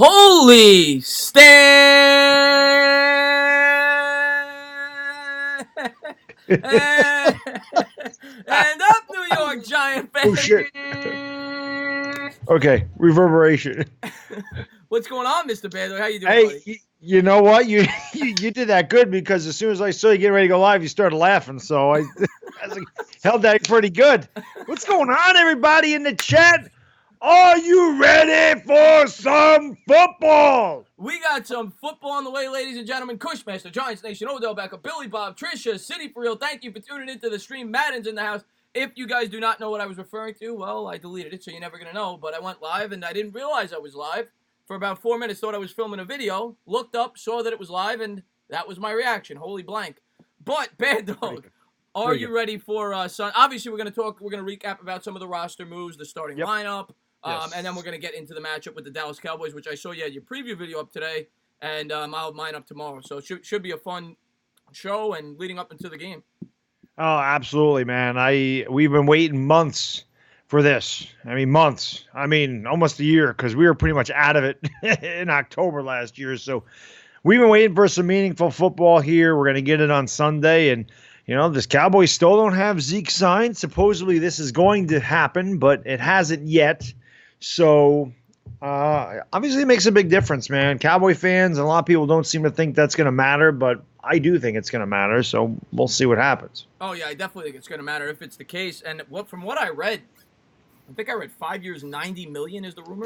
Holy and up, New York Giant Oh fans. shit. Okay, reverberation. What's going on, Mr. Bando? How you doing, Hey, buddy? you know what? You did that good because as soon as I saw you getting ready to go live, you started laughing. So I was like, held that pretty good. What's going on, everybody in the chat? Are you ready for some football? We got some football on the way, ladies and gentlemen. Cushmaster, Giants Nation, Odell Beckham, Billy Bob, Trisha, City for Real. Thank you for tuning into the stream. Madden's in the house. If you guys do not know what I was referring to, well, I deleted it, so you're never going to know. But I went live, and I didn't realize I was live. For about 4 minutes, thought I was filming a video. Looked up, saw that it was live, and that was my reaction. Holy blank. But, Bad Pretty Dog, good. are Pretty you good. ready for Sun? Obviously, we're going to recap about some of the roster moves, the starting Yep. lineup, Yes. and then we're going to get into the matchup with the Dallas Cowboys, which I saw you had your preview video up today, and I'll have mine up tomorrow. So it should be a fun show and leading up into the game. Oh, absolutely, man. We've been waiting months for this. I mean, months. I mean, almost a year because we were pretty much out of it in October last year. So we've been waiting for some meaningful football here. We're gonna get it on Sunday, and this Cowboys still don't have Zeke signed. Supposedly this is going to happen, but it hasn't yet. So obviously it makes a big difference, man. Cowboy fans and a lot of people don't seem to think that's gonna matter, but I do think it's gonna matter. So we'll see what happens. Oh yeah, I definitely think it's going to matter if it's the case. And from what I read, I think I read 5 years, 90 million is the rumor.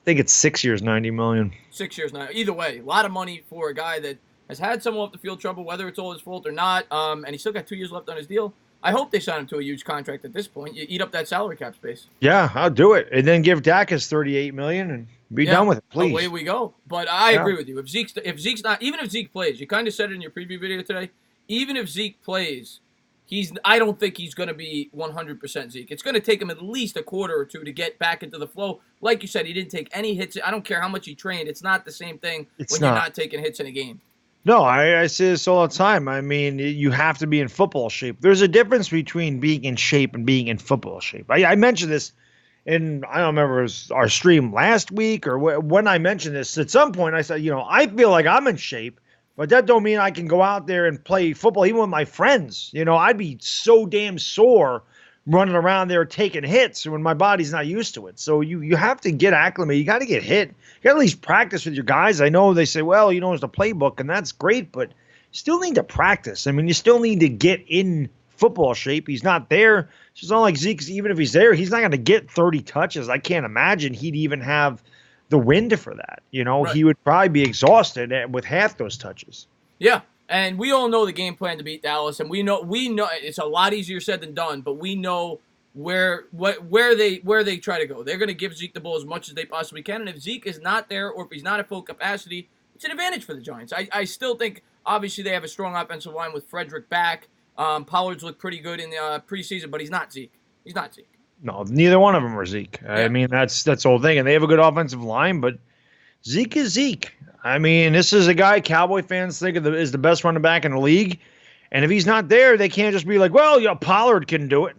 Think it's 6 years, 90 million. 6 years now. Either way, a lot of money for a guy that has had some off the field trouble, whether it's all his fault or not. And he's still got 2 years left on his deal. I hope they sign him to a huge contract at this point. You eat up that salary cap space. Yeah, I'll do it, and then give Dak his 38 million and be done with it, please. Away we go. But I Yeah. agree with you. If Zeke's not, even if Zeke plays, you kind of said it in your preview video today. Even if Zeke plays, I don't think he's going to be 100% Zeke. It's going to take him at least a quarter or two to get back into the flow. Like you said, he didn't take any hits. I don't care how much he trained. It's not the same thing It's when you're not. not taking hits in a game. No, I say this all the time. I mean, you have to be in football shape. There's a difference between being in shape and being in football shape. I mentioned this in, I don't remember, it was our stream last week or when I mentioned this. At some point, I said, I feel like I'm in shape, but that don't mean I can go out there and play football even with my friends. I'd be so damn sore running around there taking hits when my body's not used to it. So you have to get acclimated. You got to get hit. You got to at least practice with your guys. I know they say, well, it's the playbook, and that's great, but you still need to practice. I mean, you still need to get in football shape. He's not there. It's not like Zeke, even if he's there, he's not going to get 30 touches. I can't imagine he'd even have the wind for that. Right. He would probably be exhausted with half those touches. Yeah. And we all know the game plan to beat Dallas, and we know it's a lot easier said than done, but we know where they try to go. They're going to give Zeke the ball as much as they possibly can, and if Zeke is not there or if he's not at full capacity, it's an advantage for the Giants. I still think obviously they have a strong offensive line with Frederick back. Pollard's looked pretty good in the preseason, but he's not Zeke. He's not Zeke. No, neither one of them are Zeke. Yeah. I mean, that's the whole thing, and they have a good offensive line, but Zeke is Zeke. I mean, this is a guy Cowboy fans think is the best running back in the league. And if he's not there, they can't just be like, well, Pollard can do it.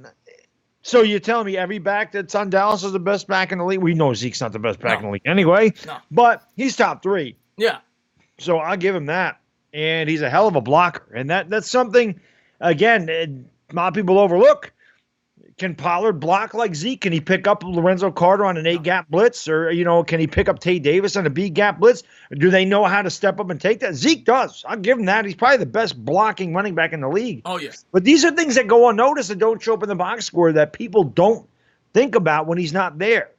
So you're telling me every back that's on Dallas is the best back in the league? We know Zeke's not the best back in the league anyway. No. But he's top 3. Yeah. So I'll give him that. And he's a hell of a blocker. And that's something, again, a lot of people overlook. Can Pollard block like Zeke? Can he pick up Lorenzo Carter on an A-gap blitz? Or, can he pick up Tay Davis on a B-gap blitz? Do they know how to step up and take that? Zeke does. I'll give him that. He's probably the best blocking running back in the league. Oh, yeah. But these are things that go unnoticed and don't show up in the box score that people don't think about when he's not there.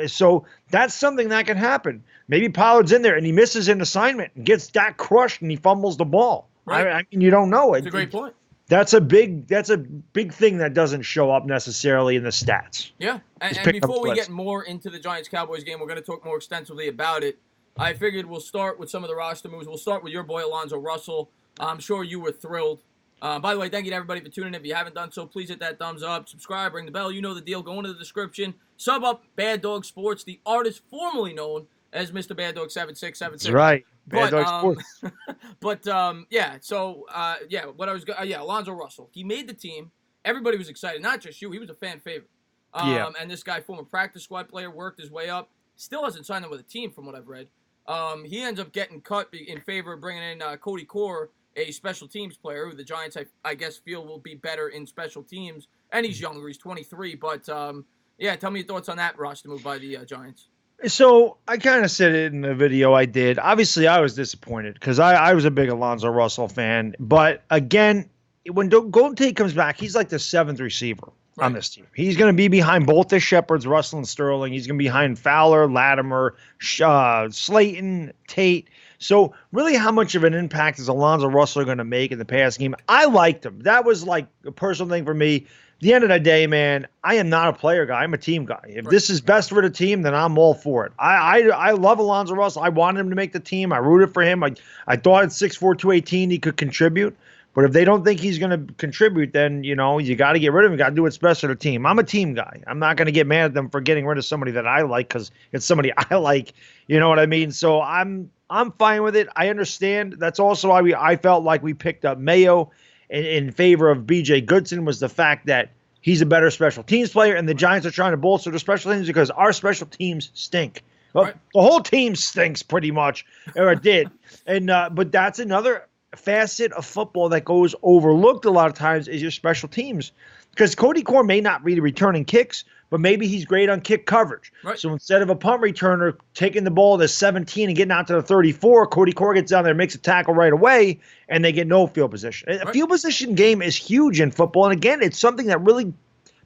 So that's something that can happen. Maybe Pollard's in there and he misses an assignment and gets that crushed and he fumbles the ball. Right. I mean, you don't know. It's a great point. That's a big thing that doesn't show up necessarily in the stats. Yeah, and before we get more into the Giants-Cowboys game, we're going to talk more extensively about it. I figured we'll start with some of the roster moves. We'll start with your boy Alonzo Russell. I'm sure you were thrilled. By the way, thank you to everybody for tuning in. If you haven't done so, please hit that thumbs up, subscribe, ring the bell. You know the deal. Go into the description. Sub up Bad Dog Sports, the artist formerly known as Mr. Bad Dog 7676. That's right. Bad Dog Sports. Yeah. So, Alonzo Russell. He made the team. Everybody was excited. Not just you. He was a fan favorite. Yeah. And this guy, former practice squad player, worked his way up. Still hasn't signed him with a team, from what I've read. He ends up getting cut in favor of bringing in Cody Core, a special teams player who the Giants, I guess, feel will be better in special teams. And he's younger; he's 23. But yeah, tell me your thoughts on that roster move by the Giants. So I kind of said it in the video I did. Obviously, I was disappointed because I was a big Alonzo Russell fan. But again, when Golden Tate comes back, he's like the seventh receiver on this team. He's going to be behind both the Shepherds, Russell and Sterling. He's going to be behind Fowler, Latimer, Slayton, Tate. So really, how much of an impact is Alonzo Russell going to make in the passing game? I liked him. That was like a personal thing for me. The end of the day, man, I am not a player guy. I'm a team guy. If this is best for the team, then I'm all for it. I love Alonzo Russell. I wanted him to make the team. I rooted for him. I thought at 6'4", 218 he could contribute. But if they don't think he's going to contribute, then, you got to get rid of him. You got to do what's best for the team. I'm a team guy. I'm not going to get mad at them for getting rid of somebody that I like because it's somebody I like. You know what I mean? So I'm fine with it. I understand. That's also why I felt like we picked up Mayo in favor of B.J. Goodson was the fact that he's a better special teams player, and the Giants are trying to bolster their special teams because our special teams stink. Well, the whole team stinks pretty much, or it did. And but that's another facet of football that goes overlooked a lot of times is your special teams. Because Cody Core may not be returning kicks, but maybe he's great on kick coverage. Right. So instead of a punt returner taking the ball to 17 and getting out to the 34, Cody Core gets down there and makes a tackle right away, and they get no field position. A field position game is huge in football, and again, it's something that really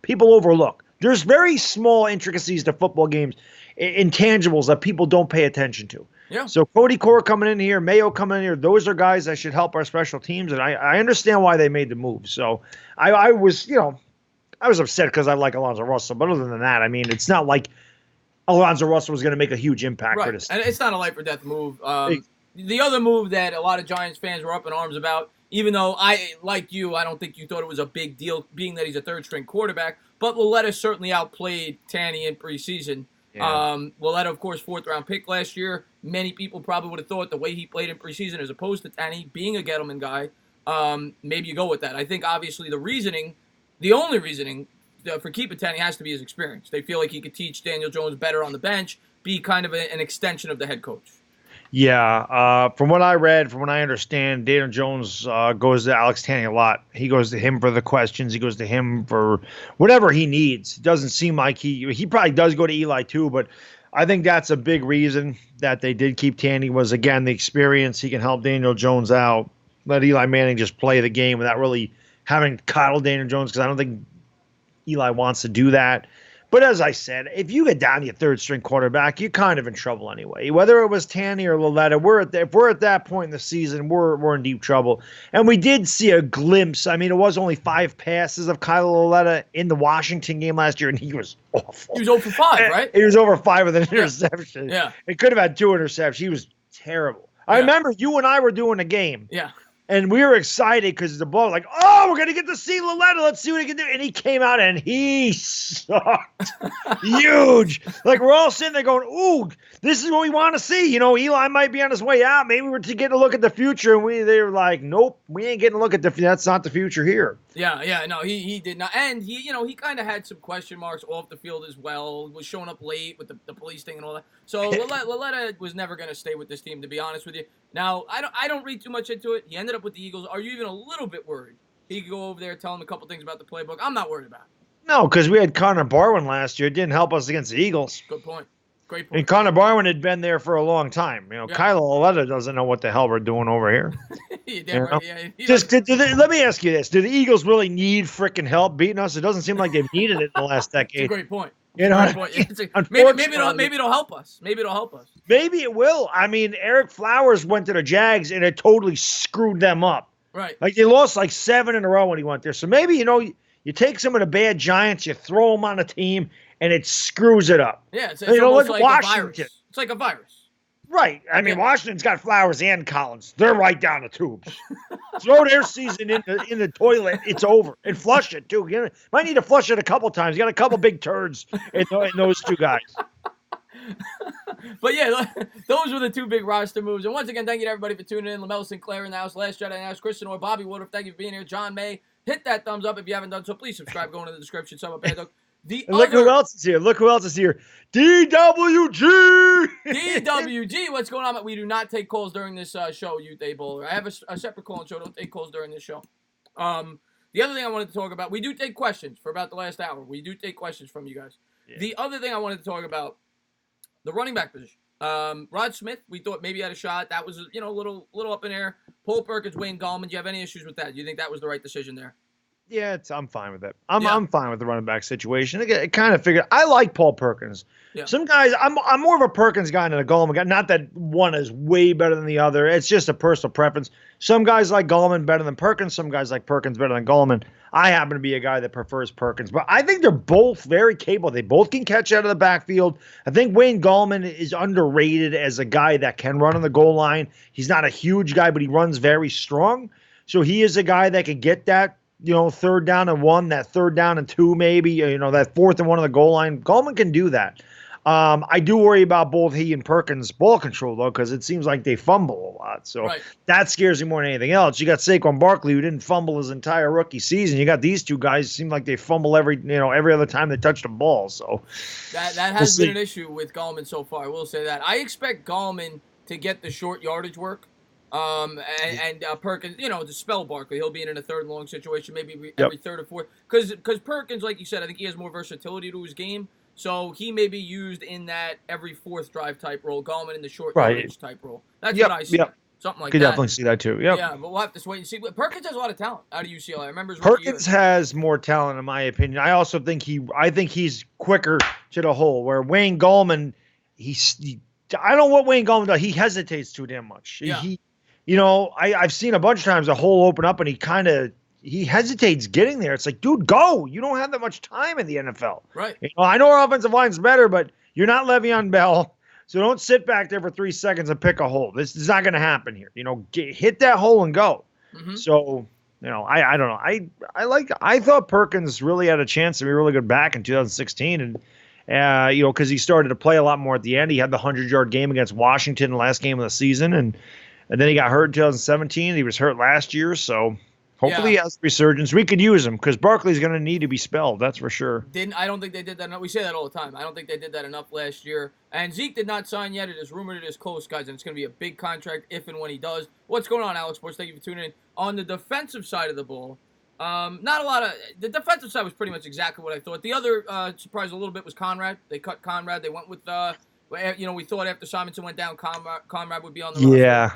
people overlook. There's very small intricacies to football games, intangibles that people don't pay attention to. Yeah. So Cody Core coming in here, Mayo coming in here, those are guys that should help our special teams, and I understand why they made the move. So I was, I was upset because I like Alonzo Russell, but other than that, I mean, it's not like Alonzo Russell was going to make a huge impact for this team. And it's not a life or death move. The other move that a lot of Giants fans were up in arms about, even though I don't think you thought it was a big deal, being that he's a third-string quarterback, but Willetta certainly outplayed Tanny in preseason. Yeah. Willetta, of course, fourth-round pick last year. Many people probably would have thought the way he played in preseason as opposed to Tanny being a Gettleman guy, maybe you go with that. I think, obviously, the only reasoning for keeping Tanny has to be his experience. They feel like he could teach Daniel Jones better on the bench, be kind of an extension of the head coach. Yeah, from what I read, from what I understand, Daniel Jones goes to Alex Tanny a lot. He goes to him for the questions. He goes to him for whatever he needs. It doesn't seem like he probably does go to Eli too, but I think that's a big reason that they did keep Tanny was, again, the experience. He can help Daniel Jones out. Let Eli Manning just play the game without really having to coddle Daniel Jones because I don't think Eli wants to do that. But as I said, if you get down to your third-string quarterback, you're kind of in trouble anyway. Whether it was Tanny or Willetta, if we're at that point in the season, we're in deep trouble. And we did see a glimpse. I mean, it was only 5 passes of Kyle Willetta in the Washington game last year, and he was awful. He was 0 for 5, right? He was over 5 with an interception. Yeah. It could have had 2 interceptions. He was terrible. I remember you and I were doing a game. Yeah. And we were excited because the ball, like, we're going to get to see Willetta. Let's see what he can do. And he came out and he sucked. Huge. Like, we're all sitting there going, ooh, this is what we want to see. Eli might be on his way out. Maybe we're to get a look at the future. And they were like, nope, we ain't getting a look at that's not the future here. Yeah, no, he did not. And he kind of had some question marks off the field as well. Was showing up late with the police thing and all that. So Willetta was never going to stay with this team, to be honest with you. Now, I don't read too much into it. He ended up with the Eagles. Are you even a little bit worried? He could go over there, tell him a couple things about the playbook. I'm not worried about it. No, because we had Connor Barwin last year. It didn't help us against the Eagles. Good point. Great point. And Connor Barwin had been there for a long time. Kyle Willetta doesn't know what the hell we're doing over here. Let me ask you this. Do the Eagles really need freaking help beating us? It doesn't seem like they've needed it in the last decade. It's a great point. Maybe it'll help us. Maybe it'll help us. Maybe it will. I mean, Eric Flowers went to the Jags and it totally screwed them up. Right. Like they lost like 7 in a row when he went there. So maybe, you take some of the bad Giants, you throw them on a team, and it screws it up. Yeah, it's almost like Washington. A virus. It's like a virus. Right. I mean, Washington's got Flowers and Collins. They're right down the tubes. Throw their season in the toilet. It's over. And flush it, too. You might need to flush it a couple times. You got a couple big turds in those 2 guys. But yeah, those were the 2 big roster moves. And once again, thank you to everybody for tuning in. LaMelo Sinclair in the house, Last Jedi in the house, Christian or Bobby Woodruff, thank you for being here. John May, hit that thumbs up if you haven't done so. Please subscribe. Go into the description. Sub up, The And look who else is here. Look who else is here. DWG. DWG, what's going on? We do not take calls during this show, Youth A Bowler. I have a separate call show. Don't take calls during this show. The other thing I wanted to talk about, we do take questions for about the last hour. We do take questions from you guys. Yeah. The other thing I wanted to talk about, the running back position. Rod Smith, we thought maybe had a shot. That was, a little up in air. Paul Perkins, Wayne Gallman. Do you have any issues with that? Do you think that was the right decision there? Yeah, I'm fine with it. I'm fine with the running back situation. I kind of figured I like Paul Perkins. Yeah. Some guys, I'm more of a Perkins guy than a Gallman guy. Not that one is way better than the other. It's just a personal preference. Some guys like Gallman better than Perkins. Some guys like Perkins better than Gallman. I happen to be a guy that prefers Perkins, but I think they're both very capable. They both can catch out of the backfield. I think Wayne Gallman is underrated as a guy that can run on the goal line. He's not a huge guy, but he runs very strong. So he is a guy that can get that, third down and 1, that third down and 2, maybe, that 4th and 1 on the goal line. Gallman can do that. I do worry about both he and Perkins' ball control, though, because it seems like they fumble a lot. So that scares me more than anything else. You got Saquon Barkley, who didn't fumble his entire rookie season. You got these two guys who seem like they fumble every other time they touch the ball. So that has been an issue with Gallman so far. I will say that. I expect Gallman to get the short yardage work. And Perkins, to spell Barkley, he'll be in a third and long situation, maybe every third or fourth. Because Perkins, like you said, I think he has more versatility to his game. So he may be used in that every fourth drive type role, Gallman in the short yardage type role. That's what I see. Something like Could that. Definitely see that too. Yeah, but we'll have to wait and see. Perkins has a lot of talent out of UCLA. I remember Perkins has more talent, in my opinion. I also think he's quicker to the hole. Where Wayne Gallman, I don't know what Wayne Gallman does. He hesitates too damn much. Yeah. I've seen a bunch of times a hole open up and he hesitates getting there. It's like, dude, go. You don't have that much time in the NFL. Right. I know our offensive line's better, but you're not Le'Veon Bell. So don't sit back there for 3 seconds and pick a hole. This is not going to happen here. Hit that hole and go. Mm-hmm. So, I don't know. I thought Perkins really had a chance to be a really good back in 2016. And, because he started to play a lot more at the end. He had the 100-yard game against Washington, the last game of the season. And then he got hurt in 2017. He was hurt last year. So hopefully he has a resurgence. We could use him because Barkley's going to need to be spelled. That's for sure. I don't think they did that enough. We say that all the time. I don't think they did that enough last year. And Zeke did not sign yet. It is rumored it is close, guys, and it's going to be a big contract if and when he does. What's going on, Alex Sports? Thank you for tuning in. On the defensive side of the ball, not a lot of – the defensive side was pretty much exactly what I thought. The other surprise a little bit was Conrad. They cut Conrad. They went with we thought after Simonson went down, Conrad would be on the roster.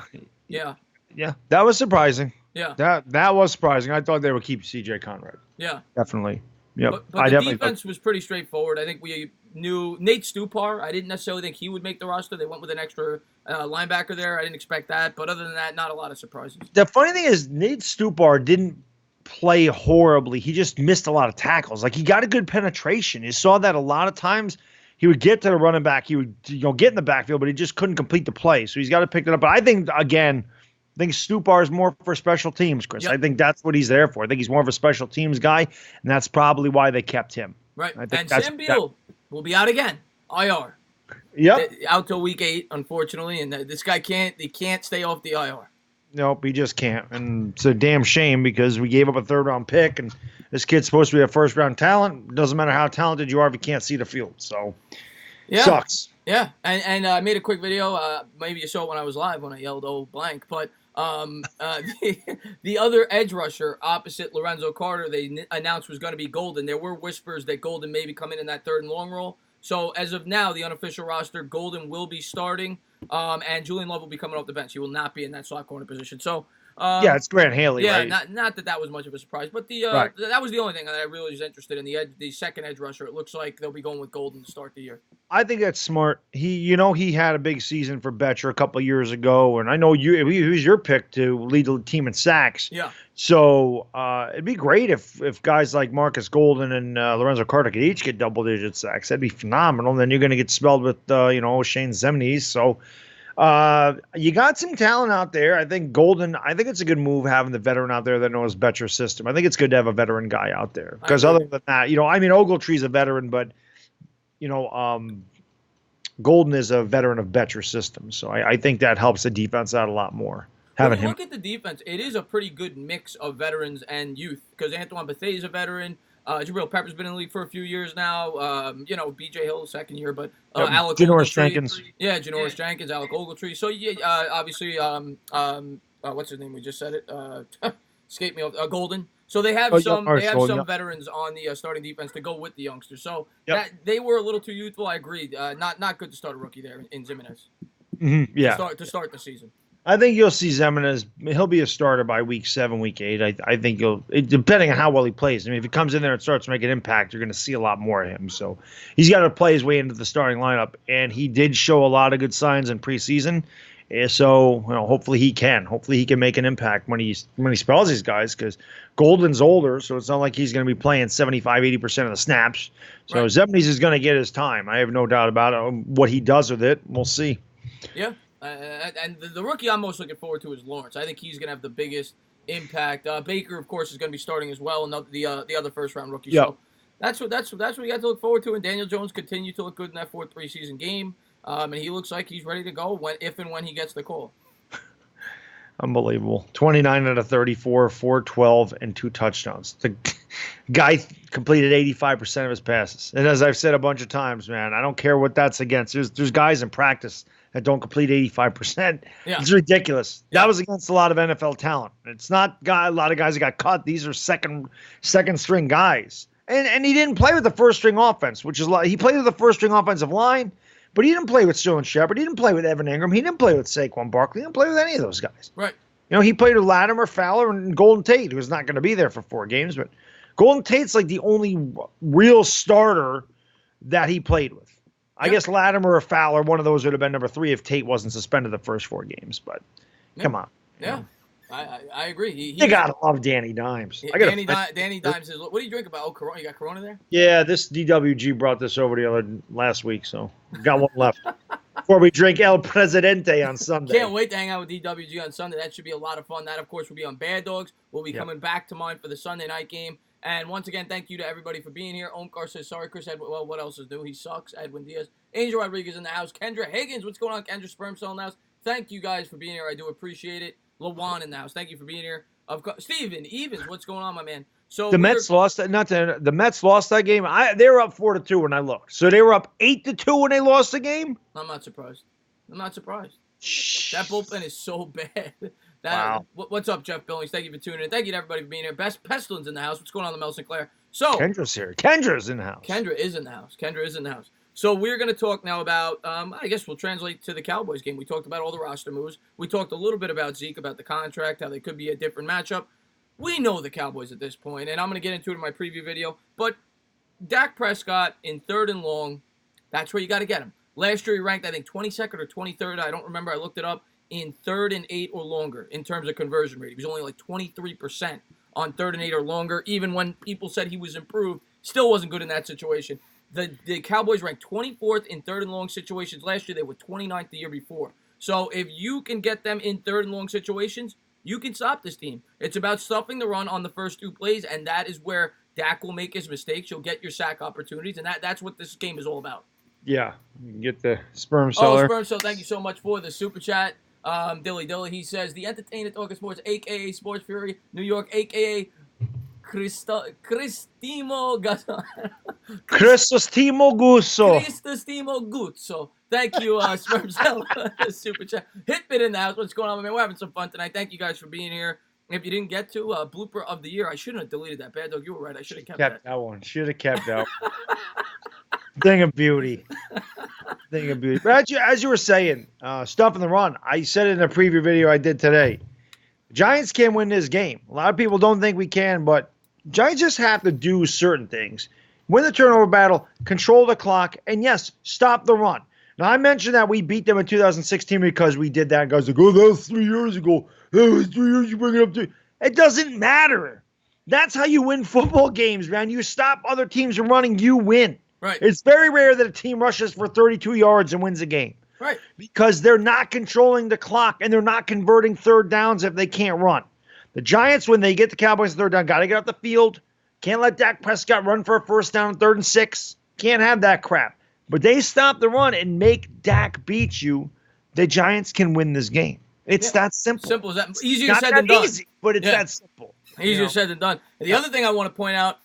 Yeah, that was surprising. Yeah. That was surprising. I thought they would keep C.J. Conrad. Yeah. Definitely. Yep. But the defense was pretty straightforward. I think we knew Nate Stupar. I didn't necessarily think he would make the roster. They went with an extra linebacker there. I didn't expect that. But other than that, not a lot of surprises. The funny thing is Nate Stupar didn't play horribly. He just missed a lot of tackles. Like, he got a good penetration. You saw that a lot of times. He would get to the running back. He would get in the backfield, but he just couldn't complete the play. So he's got to pick it up. But I think, again, Stupar is more for special teams, Chris. Yep. I think that's what he's there for. I think he's more of a special teams guy, and that's probably why they kept him. Right. And Sam Beal will be out again. IR. Yep. Out till week 8, unfortunately, and this guy can't stay off the IR. Nope, he just can't. And it's a damn shame because we gave up a 3rd-round pick, and this kid's supposed to be a first-round talent. It doesn't matter how talented you are if you can't see the field. So, sucks. Yeah, and I made a quick video. Maybe you saw it when I was live when I yelled, "Oh, blank." But the other edge rusher opposite Lorenzo Carter, they announced was going to be Golden. There were whispers that Golden may be coming in that 3rd and long role. So as of now, the unofficial roster, Golden will be starting, and Julian Love will be coming off the bench. He will not be in that slot corner position. So it's Grant Haley. Yeah, right? not that was much of a surprise, but that was the only thing that I really was interested in. The second edge rusher. It looks like they'll be going with Golden to start the year. I think that's smart. He had a big season for Betcher a couple of years ago, and I know he was your pick to lead the team in sacks. Yeah. So it'd be great if guys like Marcus Golden and Lorenzo Carter could each get double-digit sacks. That'd be phenomenal. And then you're going to get spelled with Shane Zemnies. So you got some talent out there. I think Golden. I think it's a good move having the veteran out there that knows Betcher's system. I think it's good to have a veteran guy out there because other than that, Ogletree's a veteran, but Golden is a veteran of Betcher's system. So I think that helps the defense out a lot more. When you look at the defense, it is a pretty good mix of veterans and youth because Antoine Bethea is a veteran. Jabril Pepper's been in the league for a few years now. B.J. Hill, second year, but Yep. Alec Janoris Ogletree. Jenkins. Yeah, Janoris Jenkins, Alec Ogletree. So, yeah, obviously, what's his name? We just said it. Escape me. Golden. So they have Oh, yep. some All right, Golden, yep. veterans on the starting defense to go with the youngsters. So Yep. that they were a little too youthful. I agree. Not good to start a rookie there in Zimenez. Yeah. To start the season. I think you'll see Zimenez. He'll be a starter by week 7, week 8. I think depending on how well he plays. I mean, if he comes in there and starts making an impact, you're going to see a lot more of him. So he's got to play his way into the starting lineup, and he did show a lot of good signs in preseason. So hopefully he can. Hopefully he can make an impact when he spells these guys, because Golden's older, so it's not like he's going to be playing 75-80% of the snaps. So right. Zimenez is going to get his time. I have no doubt about it. What he does with it, we'll see. Yeah. And the rookie I'm most looking forward to is Lawrence. I think he's going to have the biggest impact. Baker, of course, is going to be starting as well, and the other first-round rookie. Yep. So that's what we got to look forward to. And Daniel Jones continued to look good in that 4th preseason game, and he looks like he's ready to go if and when he gets the call. Unbelievable. 29 out of 34, 412, and 2 touchdowns. The guy completed 85% of his passes. And as I've said a bunch of times, man, I don't care what that's against. There's guys in practice that don't complete 85%. Yeah. It's ridiculous. Yeah. That was against a lot of NFL talent. It's not a lot of guys that got cut. These are second string guys. And he didn't play with the first string offense, which is he played with the first string offensive line, but he didn't play with Sterling Shepard. He didn't play with Evan Ingram. He didn't play with Saquon Barkley. He didn't play with any of those guys. Right. He played with Latimer, Fowler, and Golden Tate, who's not going to be there for 4 games. But Golden Tate's like the only real starter that he played with. I guess Latimer or Fowler, one of those would have been number 3 if Tate wasn't suspended the first 4 games. But come on. Yeah, I agree. You got to love Danny Dimes. Danny Dimes is. What do you drink about? Oh, Corona. You got Corona there? Yeah, this DWG brought this over last week, so got one left. Before we drink El Presidente on Sunday. Can't wait to hang out with DWG on Sunday. That should be a lot of fun. That, of course, will be on Bad Dogs. We'll be coming back to mine for the Sunday night game. And once again, thank you to everybody for being here. Omkar says, sorry, Chris. Well, what else is new? He sucks. Edwin Diaz. Angel Rodriguez in the house. Kendra Higgins. What's going on? Kendra Sperm Cell in the house. Thank you guys for being here. I do appreciate it. Lawan in the house. Thank you for being here. Of course, Steven Evans. What's going on, my man? So the Mets lost that. The Mets lost that game. They were up 4-2 when I looked. So they were up 8-2 when they lost the game. I'm not surprised. That bullpen is so bad. Wow. What's up, Jeff Billings? Thank you for tuning in. Thank you to everybody for being here. Best Pestilence in the house. What's going on, the Mel Sinclair? So Kendra's here. Kendra's in the house. Kendra is in the house. So we're going to talk now about, I guess we'll translate to the Cowboys game. We talked about all the roster moves. We talked a little bit about Zeke, about the contract, how they could be a different matchup. We know the Cowboys at this point, and I'm going to get into it in my preview video. But Dak Prescott in 3rd and long, that's where you got to get him. Last year he ranked, I think, 22nd or 23rd. I don't remember. I looked it up. In 3rd and 8 or longer in terms of conversion rate. He was only like 23% on 3rd and 8 or longer. Even when people said he was improved, still wasn't good in that situation. The Cowboys ranked 24th in 3rd and long situations last year. They were 29th the year before. So if you can get them in 3rd and long situations, you can stop this team. It's about stuffing the run on the first 2 plays, and that is where Dak will make his mistakes. You'll get your sack opportunities, and that's what this game is all about. Yeah, you can get the Sperm Seller. Oh, Sperm Cell, thank you so much for the super chat. Dilly, he says, the entertainer talking sports, a.k.a. Sports Fury, New York, a.k.a. Cristimo Guzzo. Thank you, Sperm Cell, super chat. Hitbit in the house. What's going on, man? We're having some fun tonight. Thank you guys for being here. If you didn't get to blooper of the year, I shouldn't have deleted that. Bad Dog, you were right. I should have kept that one. Should have kept that one. Thing of beauty. But as you were saying, stuff in the run. I said it in a preview video I did today. Giants can win this game. A lot of people don't think we can, but Giants just have to do certain things. Win the turnover battle, control the clock, and yes, stop the run. Now, I mentioned that we beat them in 2016 because we did that. Guys like, oh, that was 3 years ago. That was 3 years you bring it up to. It doesn't matter. That's how you win football games, man. You stop other teams from running, you win. Right. It's very rare that a team rushes for 32 yards and wins a game. Right. Because they're not controlling the clock and they're not converting 3rd downs if they can't run. The Giants, when they get the Cowboys 3rd down, got to get off the field. Can't let Dak Prescott run for a 1st down on 3rd and 6. Can't have that crap. But they stop the run and make Dak beat you. The Giants can win this game. It's that simple. Simple as that. Easier said than done. Easy, but it's that simple. Easier said than done. And the other thing I want to point out,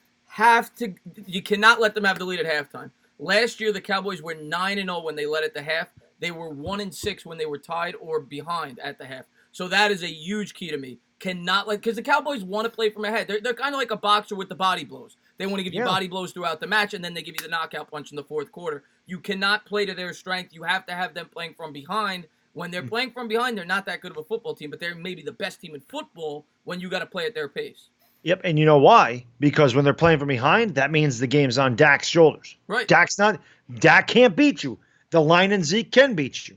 You cannot let them have the lead at halftime. Last year, the Cowboys were 9-0 when they led at the half. They were 1-6 when they were tied or behind at the half. So that is a huge key to me. Cannot let, because the Cowboys want to play from ahead. They're kind of like a boxer with the body blows. They want to give you body blows throughout the match, and then they give you the knockout punch in the fourth quarter. You cannot play to their strength. You have to have them playing from behind. When they're playing from behind, they're not that good of a football team, but they're maybe the best team in football when you got to play at their pace. Yep, and you know why? Because when they're playing from behind, that means the game's on Dak's shoulders. Right. Dak can't beat you. The line and Zeke can beat you.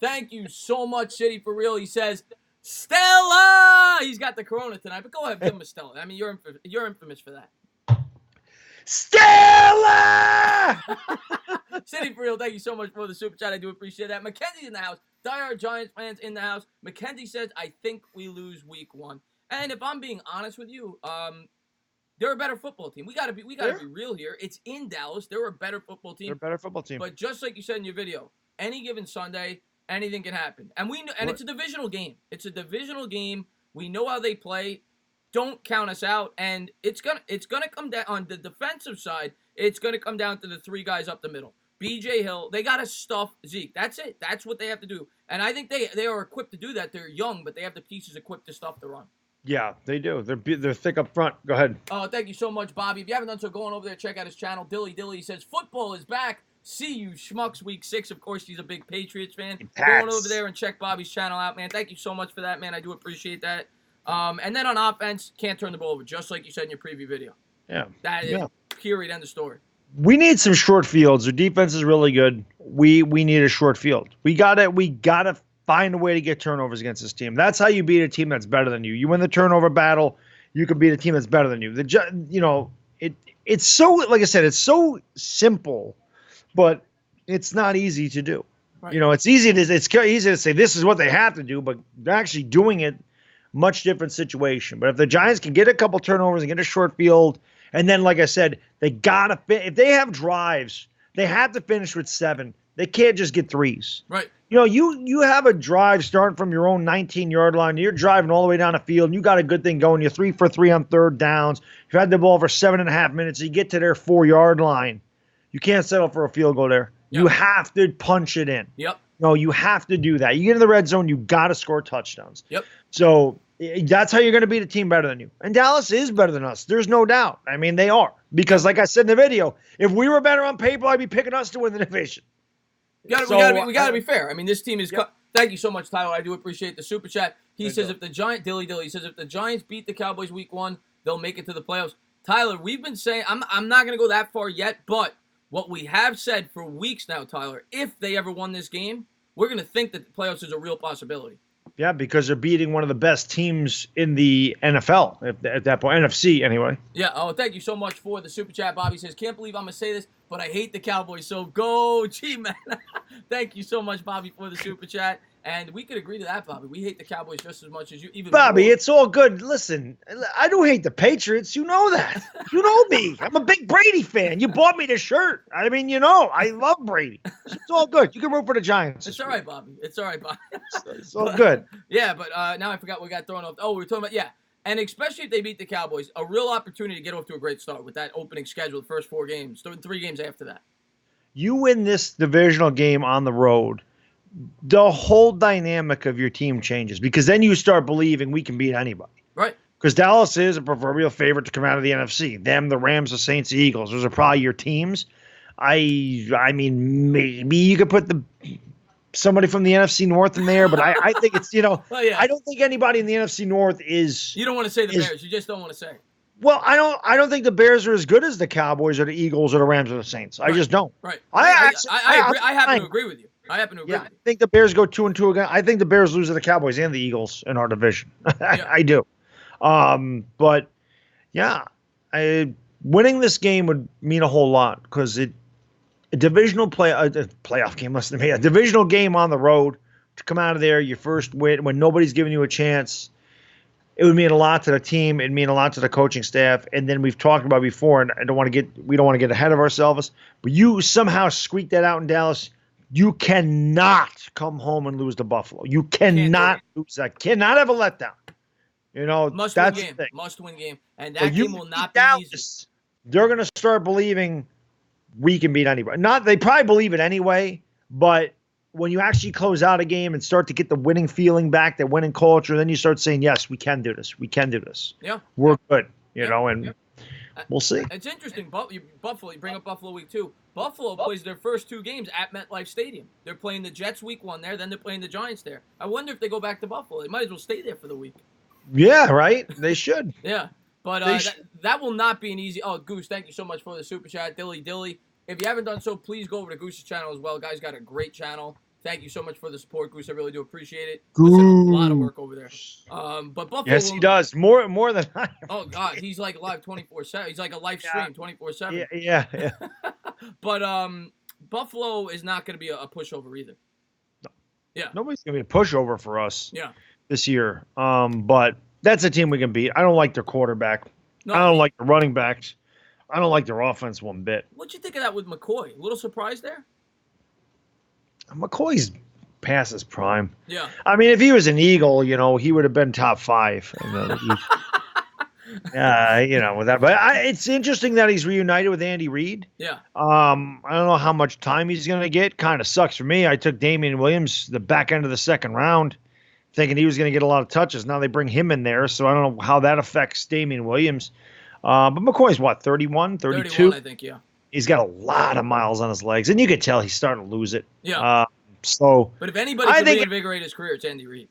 Thank you so much, City, for real. He says, Stella! He's got the corona tonight, but go ahead, give him a Stella. I mean, you're infamous for that. Stella! City, for real, thank you so much for the super chat. I do appreciate that. Mackenzie's in the house. Diehard Giants fans in the house. Mackenzie says, I think we lose week 1. And if I'm being honest with you, they're a better football team. We gotta be real here. It's in Dallas. They're a better football team. They're a better football team. But just like you said in your video, any given Sunday, anything can happen. And it's a divisional game. It's a divisional game. We know how they play. Don't count us out. And it's gonna come down on the defensive side. It's gonna come down to the 3 guys up the middle. BJ Hill, they gotta stuff Zeke. That's it. That's what they have to do. And I think they are equipped to do that. They're young, but they have the pieces equipped to stuff the run. Yeah, they do. They're thick up front. Go ahead. Oh, thank you so much, Bobby. If you haven't done so, go on over there, check out his channel. Dilly says, football is back. See you, schmucks, week 6. Of course, he's a big Patriots fan. Go on over there and check Bobby's channel out, man. Thank you so much for that, man. I do appreciate that. And then on offense, can't turn the ball over, just like you said in your preview video. Yeah. That is period, end of story. We need some short fields. Their defense is really good. We need a short field. We gotta find a way to get turnovers against this team. That's how you beat a team that's better than you. You win the turnover battle, you can beat a team that's better than you. It's so, like I said, it's so simple, but it's not easy to do. Right. It's easy to say this is what they have to do, but they're actually doing it, much different situation. But if the Giants can get a couple turnovers and get a short field, and then, like I said, they gotta if they have drives, they have to finish with 7. They can't just get 3s. Right. You have a drive starting from your own 19-yard line. You're driving all the way down the field, and you got a good thing going. You're 3 for 3 on third downs. You've had the ball for 7.5 minutes. You get to their 4-yard line. You can't settle for a field goal there. Yep. You have to punch it in. Yep. No, you have to do that. You get in the red zone, you got to score touchdowns. Yep. So that's how you're going to beat a team better than you. And Dallas is better than us. There's no doubt. I mean, they are. Because like I said in the video, if we were better on paper, I'd be picking us to win the division. We gotta be fair. I mean, this team is. Yep. Thank you so much, Tyler. I do appreciate the super chat. He says if the Giants beat the Cowboys week 1, they'll make it to the playoffs. Tyler, we've been saying I'm not gonna go that far yet, but what we have said for weeks now, Tyler, if they ever won this game, we're gonna think that the playoffs is a real possibility. Yeah, because they're beating one of the best teams in the NFL at that point, NFC anyway. Yeah. Oh, thank you so much for the super chat. Bobby says, "Can't believe I'm gonna say this, but I hate the Cowboys. So go, G-Man." Thank you so much, Bobby, for the super chat. And we could agree to that, Bobby. We hate the Cowboys just as much as you. Even Bobby, more. It's all good. Listen, I don't hate the Patriots. You know that. You know me. I'm a big Brady fan. You bought me the shirt. I mean, I love Brady. It's all good. You can root for the Giants. It's all right, Bobby. It's all right, Bobby. It's all good. Yeah, but now I forgot what got thrown off. Oh, we were talking about, and especially if they beat the Cowboys, a real opportunity to get off to a great start with that opening schedule, the first 4 games, 3 games after that. You win this divisional game on the road, the whole dynamic of your team changes because then you start believing we can beat anybody. Right. Because Dallas is a proverbial favorite to come out of the NFC. Them, the Rams, the Saints, the Eagles. Those are probably your teams. I mean, maybe you could put somebody from the NFC North in there, but I think it's, well, yeah. I don't think anybody in the NFC North is. You don't want to say the Bears. You just don't want to say. Well, I don't think the Bears are as good as the Cowboys or the Eagles or the Rams or the Saints. I just don't. Right. I agree. I happen to agree with you. I think the Bears go 2-2 again. I think the Bears lose to the Cowboys and the Eagles in our division. I do. But yeah, winning this game would mean a whole lot because a divisional playoff game, listen to me, a divisional game on the road to come out of there, your first win when nobody's giving you a chance. It would mean a lot to the team. It'd mean a lot to the coaching staff. And then we've talked about before, and we don't want to get ahead of ourselves. But you somehow squeaked that out in Dallas. You cannot come home and lose to Buffalo. You cannot lose that. Cannot have a letdown. That's Must-win game. And that game will not be easy. they're going to start believing we can beat anybody. Not they probably believe it anyway, but when you actually close out a game and start to get the winning feeling back, that winning culture, then you start saying, yes, we can do this. We can do this. Yeah. We're good, you Yeah. know, and we'll see. It's interesting. Buffalo, you bring up Buffalo week 2. Buffalo plays their first 2 games at MetLife Stadium. They're playing the Jets week 1 there, then they're playing the Giants there. I wonder if they go back to Buffalo. They might as well stay there for the week. Yeah, right? They should. Yeah. But that will not be an easy. Oh, Goose, thank you so much for the super chat. Dilly. If you haven't done so, please go over to Goose's channel as well. Guy's got a great channel. Thank you so much for the support, Goose. I really do appreciate it. Listen, a lot of work over there. But Buffalo. Yes, he does. More than I am. Oh, God. He's like live 24/7. He's like a live stream 24/7. Yeah. But Buffalo is not going to be a pushover either. No. Yeah. Nobody's going to be a pushover for us this year. But that's a team we can beat. I don't like their quarterback. No, I don't like the running backs. I don't like their offense one bit. What'd you think of that with McCoy? A little surprised there? McCoy's past his prime. Yeah. I mean, if he was an Eagle, he would have been top 5. With that. But it's interesting that he's reunited with Andy Reid. Yeah. I don't know how much time he's going to get. Kind of sucks for me. I took Damian Williams the back end of the second round, thinking he was going to get a lot of touches. Now they bring him in there, so I don't know how that affects Damian Williams. But McCoy's what, 31, 32? 31, I think, yeah. He's got a lot of miles on his legs, and you could tell he's starting to lose it. Yeah. But if anybody can reinvigorate his career, it's Andy Reid.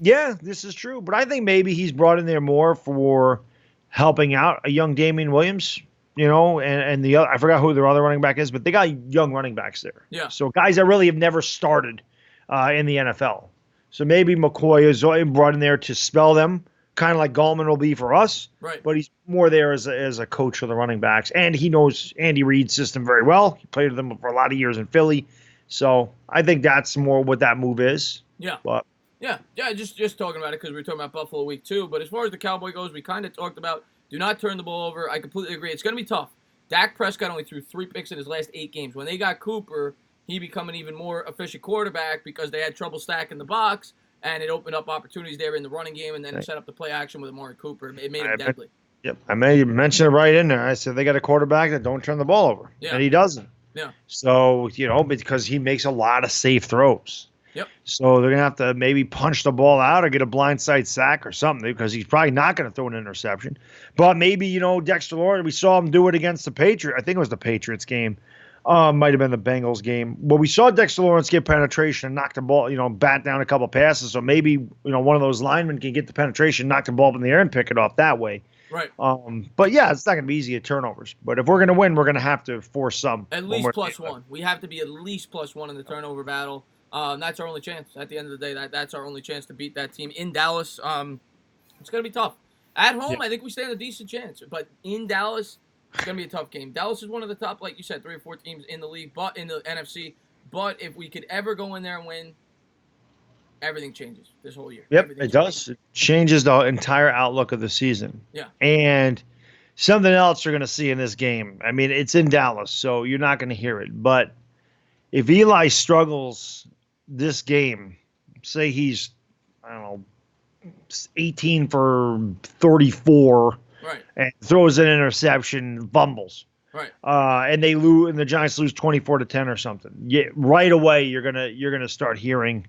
Yeah, this is true. But I think maybe he's brought in there more for helping out a young Damian Williams, and the other, I forgot who their other running back is, but they got young running backs there. Yeah. So guys that really have never started in the NFL. So maybe McCoy is brought in there to spell them, kind of like Gallman will be for us. Right. But he's more there as a coach for the running backs. And he knows Andy Reid's system very well. He played with them for a lot of years in Philly. So I think that's more what that move is. Yeah. But Yeah, just talking about it because we were talking about Buffalo week 2. But as far as the Cowboy goes, we kind of talked about do not turn the ball over. I completely agree. It's going to be tough. Dak Prescott only threw 3 picks in his last 8 games. When they got Cooper, he became an even more efficient quarterback because they had trouble stacking the box, and it opened up opportunities there in the running game, and then it set up the play action with Amari Cooper. It made him deadly. Yep, I may mention it right in there. I said they got a quarterback that don't turn the ball over, and he doesn't. Yeah. So, because he makes a lot of safe throws. Yep. So they're going to have to maybe punch the ball out or get a blindside sack or something because he's probably not going to throw an interception. But maybe, Dexter Lawrence, we saw him do it against the Patriots. I think it was the Patriots game. Might have been the Bengals game. But we saw Dexter Lawrence get penetration and knock the ball, bat down a couple passes. So maybe, one of those linemen can get the penetration, knock the ball up in the air and pick it off that way. Right. But yeah, it's not going to be easy at turnovers. But if we're going to win, we're going to have to force some. At least +1. We have to be at least +1 in the turnover battle. That's our only chance. At the end of the day, that's our only chance to beat that team in Dallas. It's going to be tough. At home, I think we stand a decent chance. But in Dallas, it's going to be a tough game. Dallas is one of the top, like you said, 3 or 4 teams in the league, but in the NFC. But if we could ever go in there and win, everything changes this whole year. Yep, it does. It changes the entire outlook of the season. Yeah. And something else you're going to see in this game. I mean, it's in Dallas, so you're not going to hear it. But if Eli struggles this game, say he's, 18 for 34, right, and throws an interception, fumbles, right, and they lose, and the Giants lose 24-10 or something. Yeah, right away you're gonna start hearing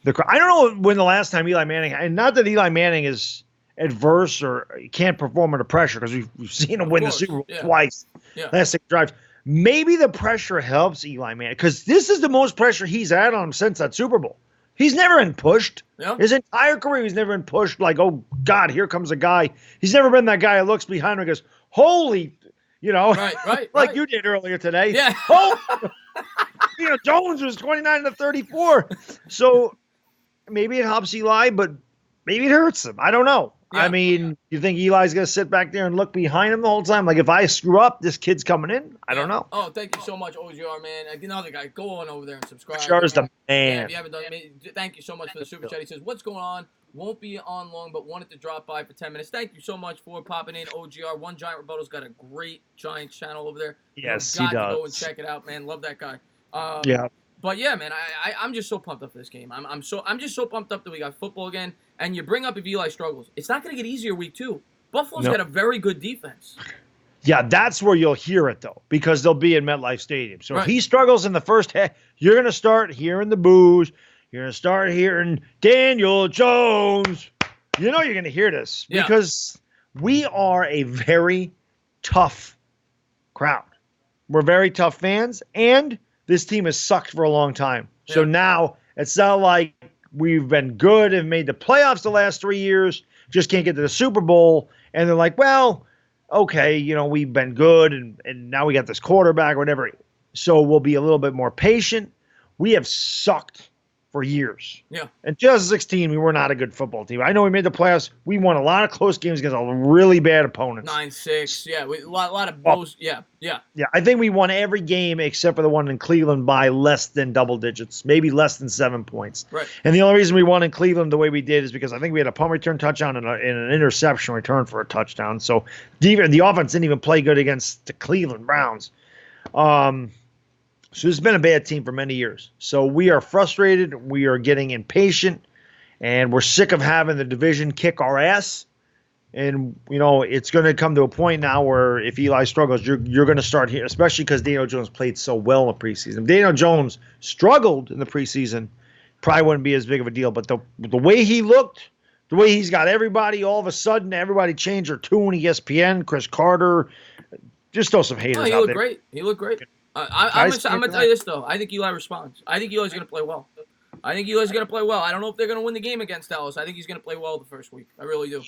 the crowd. I don't know when the last time Eli Manning, and not that Eli Manning is adverse or can't perform under pressure because we've seen him win the Super Bowl twice. Yeah. Last 6 drives. Maybe the pressure helps Eli Manning because this is the most pressure he's had on him since that Super Bowl. He's never been pushed. Yeah. His entire career, he's never been pushed like, oh, God, here comes a guy. He's never been that guy that looks behind him and goes, holy, right, like you did earlier today. Yeah. Oh, Jones was 29-34. So maybe it helps Eli, but maybe it hurts him. I don't know. Yeah. I mean, you think Eli's going to sit back there and look behind him the whole time? Like, if I screw up, this kid's coming in? I don't know. Oh, thank you so much, OGR, man. Another guy, go on over there and subscribe. OGR's the man. Yeah, if you haven't done it, thank you so much for the super chat. He says, what's going on? Won't be on long, but wanted to drop by for 10 minutes. Thank you so much for popping in, OGR. One Giant Rebuttal's got a great Giants channel over there. Yes, he does. Go and check it out, man. Love that guy. Yeah. But yeah, man, I'm just so pumped up for this game. I'm just so pumped up that we got football again. And you bring up if Eli struggles, it's not going to get easier week 2. Buffalo's got a very good defense. Yeah, that's where you'll hear it though, because they'll be in MetLife Stadium. So if Right. he struggles in the first half, you're going to start hearing the boos. You're going to start hearing Daniel Jones. You know you're going to hear this Yeah. because we are a very tough crowd. We're very tough fans, and this team has sucked for a long time. So Yeah. now it's not like we've been good and made the playoffs the last 3 years, just can't get to the Super Bowl. And they're like, well, okay, we've been good and now we got this quarterback or whatever. So we'll be a little bit more patient. We have sucked for years. Yeah. In 2016, we were not a good football team. I know we made the playoffs. We won a lot of close games against really bad opponents. 9-6. Yeah. A lot of Well, those. Yeah. Yeah. Yeah, I think we won every game except for the one in Cleveland by less than double digits, maybe less than 7 points. Right. And the only reason we won in Cleveland the way we did is because I think we had a punt return touchdown and an interception return for a touchdown. So the offense didn't even play good against the Cleveland Browns. So it's been a bad team for many years. So we are frustrated. We are getting impatient. And we're sick of having the division kick our ass. And, it's going to come to a point now where if Eli struggles, you're going to start here, especially because Daniel Jones played so well in the preseason. If Daniel Jones struggled in the preseason, probably wouldn't be as big of a deal. But the way he looked, the way he's got everybody, all of a sudden, everybody changed their tune, ESPN, Chris Carter, just throw some haters No, he out looked there. great. He looked great. I'm going to tell you this, though. I think Eli responds. I think Eli's going to play well. I don't know if they're going to win the game against Dallas. I think he's going to play well the first week. I really do.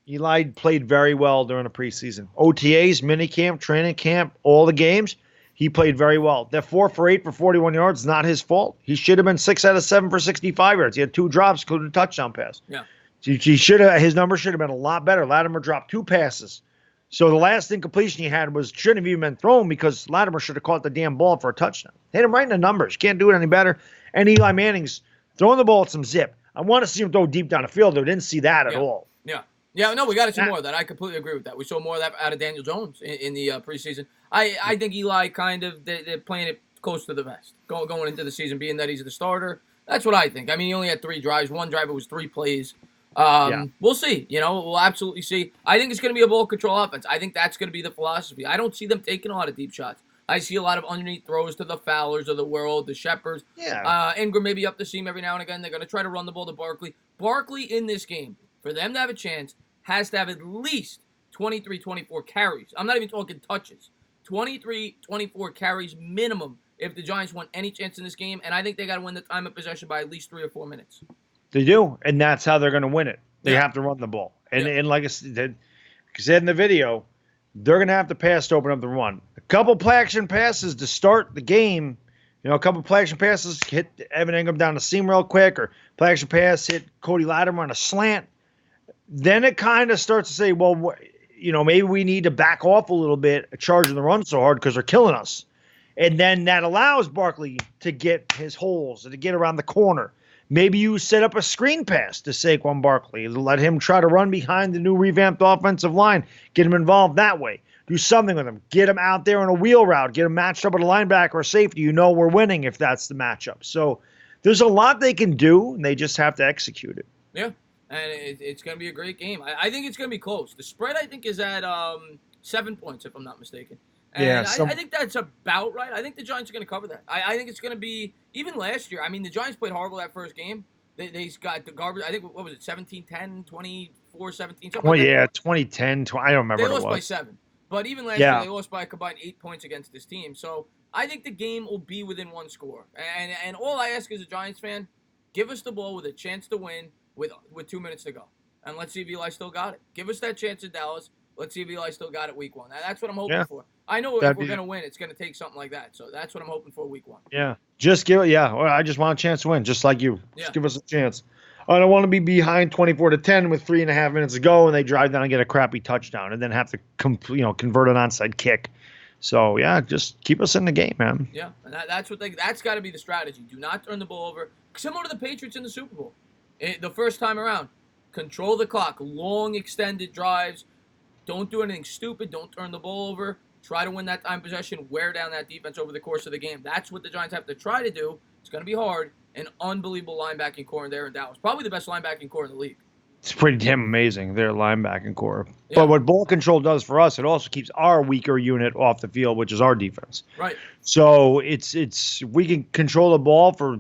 Eli played very well during the preseason. OTAs, minicamp, training camp, all the games, he played very well. That 4 for 8 for 41 yards is not his fault. He should have been 6 out of 7 for 65 yards. He had 2 drops, including a touchdown pass. Yeah. His number should have been a lot better. Latimer dropped 2 passes. So the last incompletion he had shouldn't have even been thrown because Latimer should have caught the damn ball for a touchdown. Hit him right in the numbers. Can't do it any better. And Eli Manning's throwing the ball at some zip. I want to see him throw deep down the field. I didn't see that at all. Yeah. Yeah, no, we got to see more of that. I completely agree with that. We saw more of that out of Daniel Jones in the preseason. I think Eli they're playing it close to the vest going into the season, being that he's the starter. That's what I think. I mean, he only had 3 drives. One drive, it was 3 plays. We'll see. We'll absolutely see. I think it's going to be a ball control offense. I think that's going to be the philosophy. I don't see them taking a lot of deep shots. I see a lot of underneath throws to the Fowlers of the world, the Shepherds. Yeah. Ingram maybe up the seam every now and again. They're going to try to run the ball to Barkley. Barkley in this game, for them to have a chance, has to have at least 23, 24 carries. I'm not even talking touches. 23, 24 carries minimum if the Giants want any chance in this game. And I think they got to win the time of possession by at least 3 or 4 minutes. They do, and that's how they're going to win it. They have to run the ball. And like I said in the video, they're going to have to pass to open up the run. A couple play action passes to start the game. A couple play action passes, hit Evan Ingram down the seam real quick, or play action pass, hit Cody Latimer on a slant. Then it kind of starts to say, well, maybe we need to back off a little bit, charging the run so hard because they're killing us. And then that allows Barkley to get his holes and to get around the corner. Maybe you set up a screen pass to Saquon Barkley. Let him try to run behind the new revamped offensive line. Get him involved that way. Do something with him. Get him out there in a wheel route. Get him matched up with a linebacker or safety. We're winning if that's the matchup. So there's a lot they can do, and they just have to execute it. Yeah, and it's going to be a great game. I think it's going to be close. The spread, I think, is at 7 points, if I'm not mistaken. And I think that's about right. I think the Giants are going to cover that. I think it's going to be, even last year, I mean, the Giants played horrible that first game. They got the garbage, I think, what was it, 17-10, 24-17, something like that. 2010, I don't remember They what it lost by was. 7. But even last year, they lost by a combined 8 points against this team. So I think the game will be within 1 score. And all I ask as a Giants fan, give us the ball with a chance to win with 2 minutes to go. And let's see if Eli still got it. Give us that chance in Dallas. Let's see if Eli still got it week 1. That's what I'm hoping for. I know if we're going to win, it's going to take something like that. So that's what I'm hoping for week 1. Yeah. Just give it. Yeah. Well, I just want a chance to win, just like you. Just give us a chance. I don't want to be behind 24-10 with 3.5 minutes to go, and they drive down and get a crappy touchdown, and then have to convert an onside kick. So yeah, just keep us in the game, man. Yeah, and that's got to be the strategy. Do not turn the ball over. Similar to the Patriots in the Super Bowl, the first time around. Control the clock, long extended drives. Don't do anything stupid. Don't turn the ball over. Try to win that time possession. Wear down that defense over the course of the game. That's what the Giants have to try to do. It's going to be hard. An unbelievable linebacking core in there in Dallas. Probably the best linebacking core in the league. It's pretty damn amazing, their linebacking core. Yeah. But what ball control does for us, it also keeps our weaker unit off the field, which is our defense. Right. So it's we can control the ball for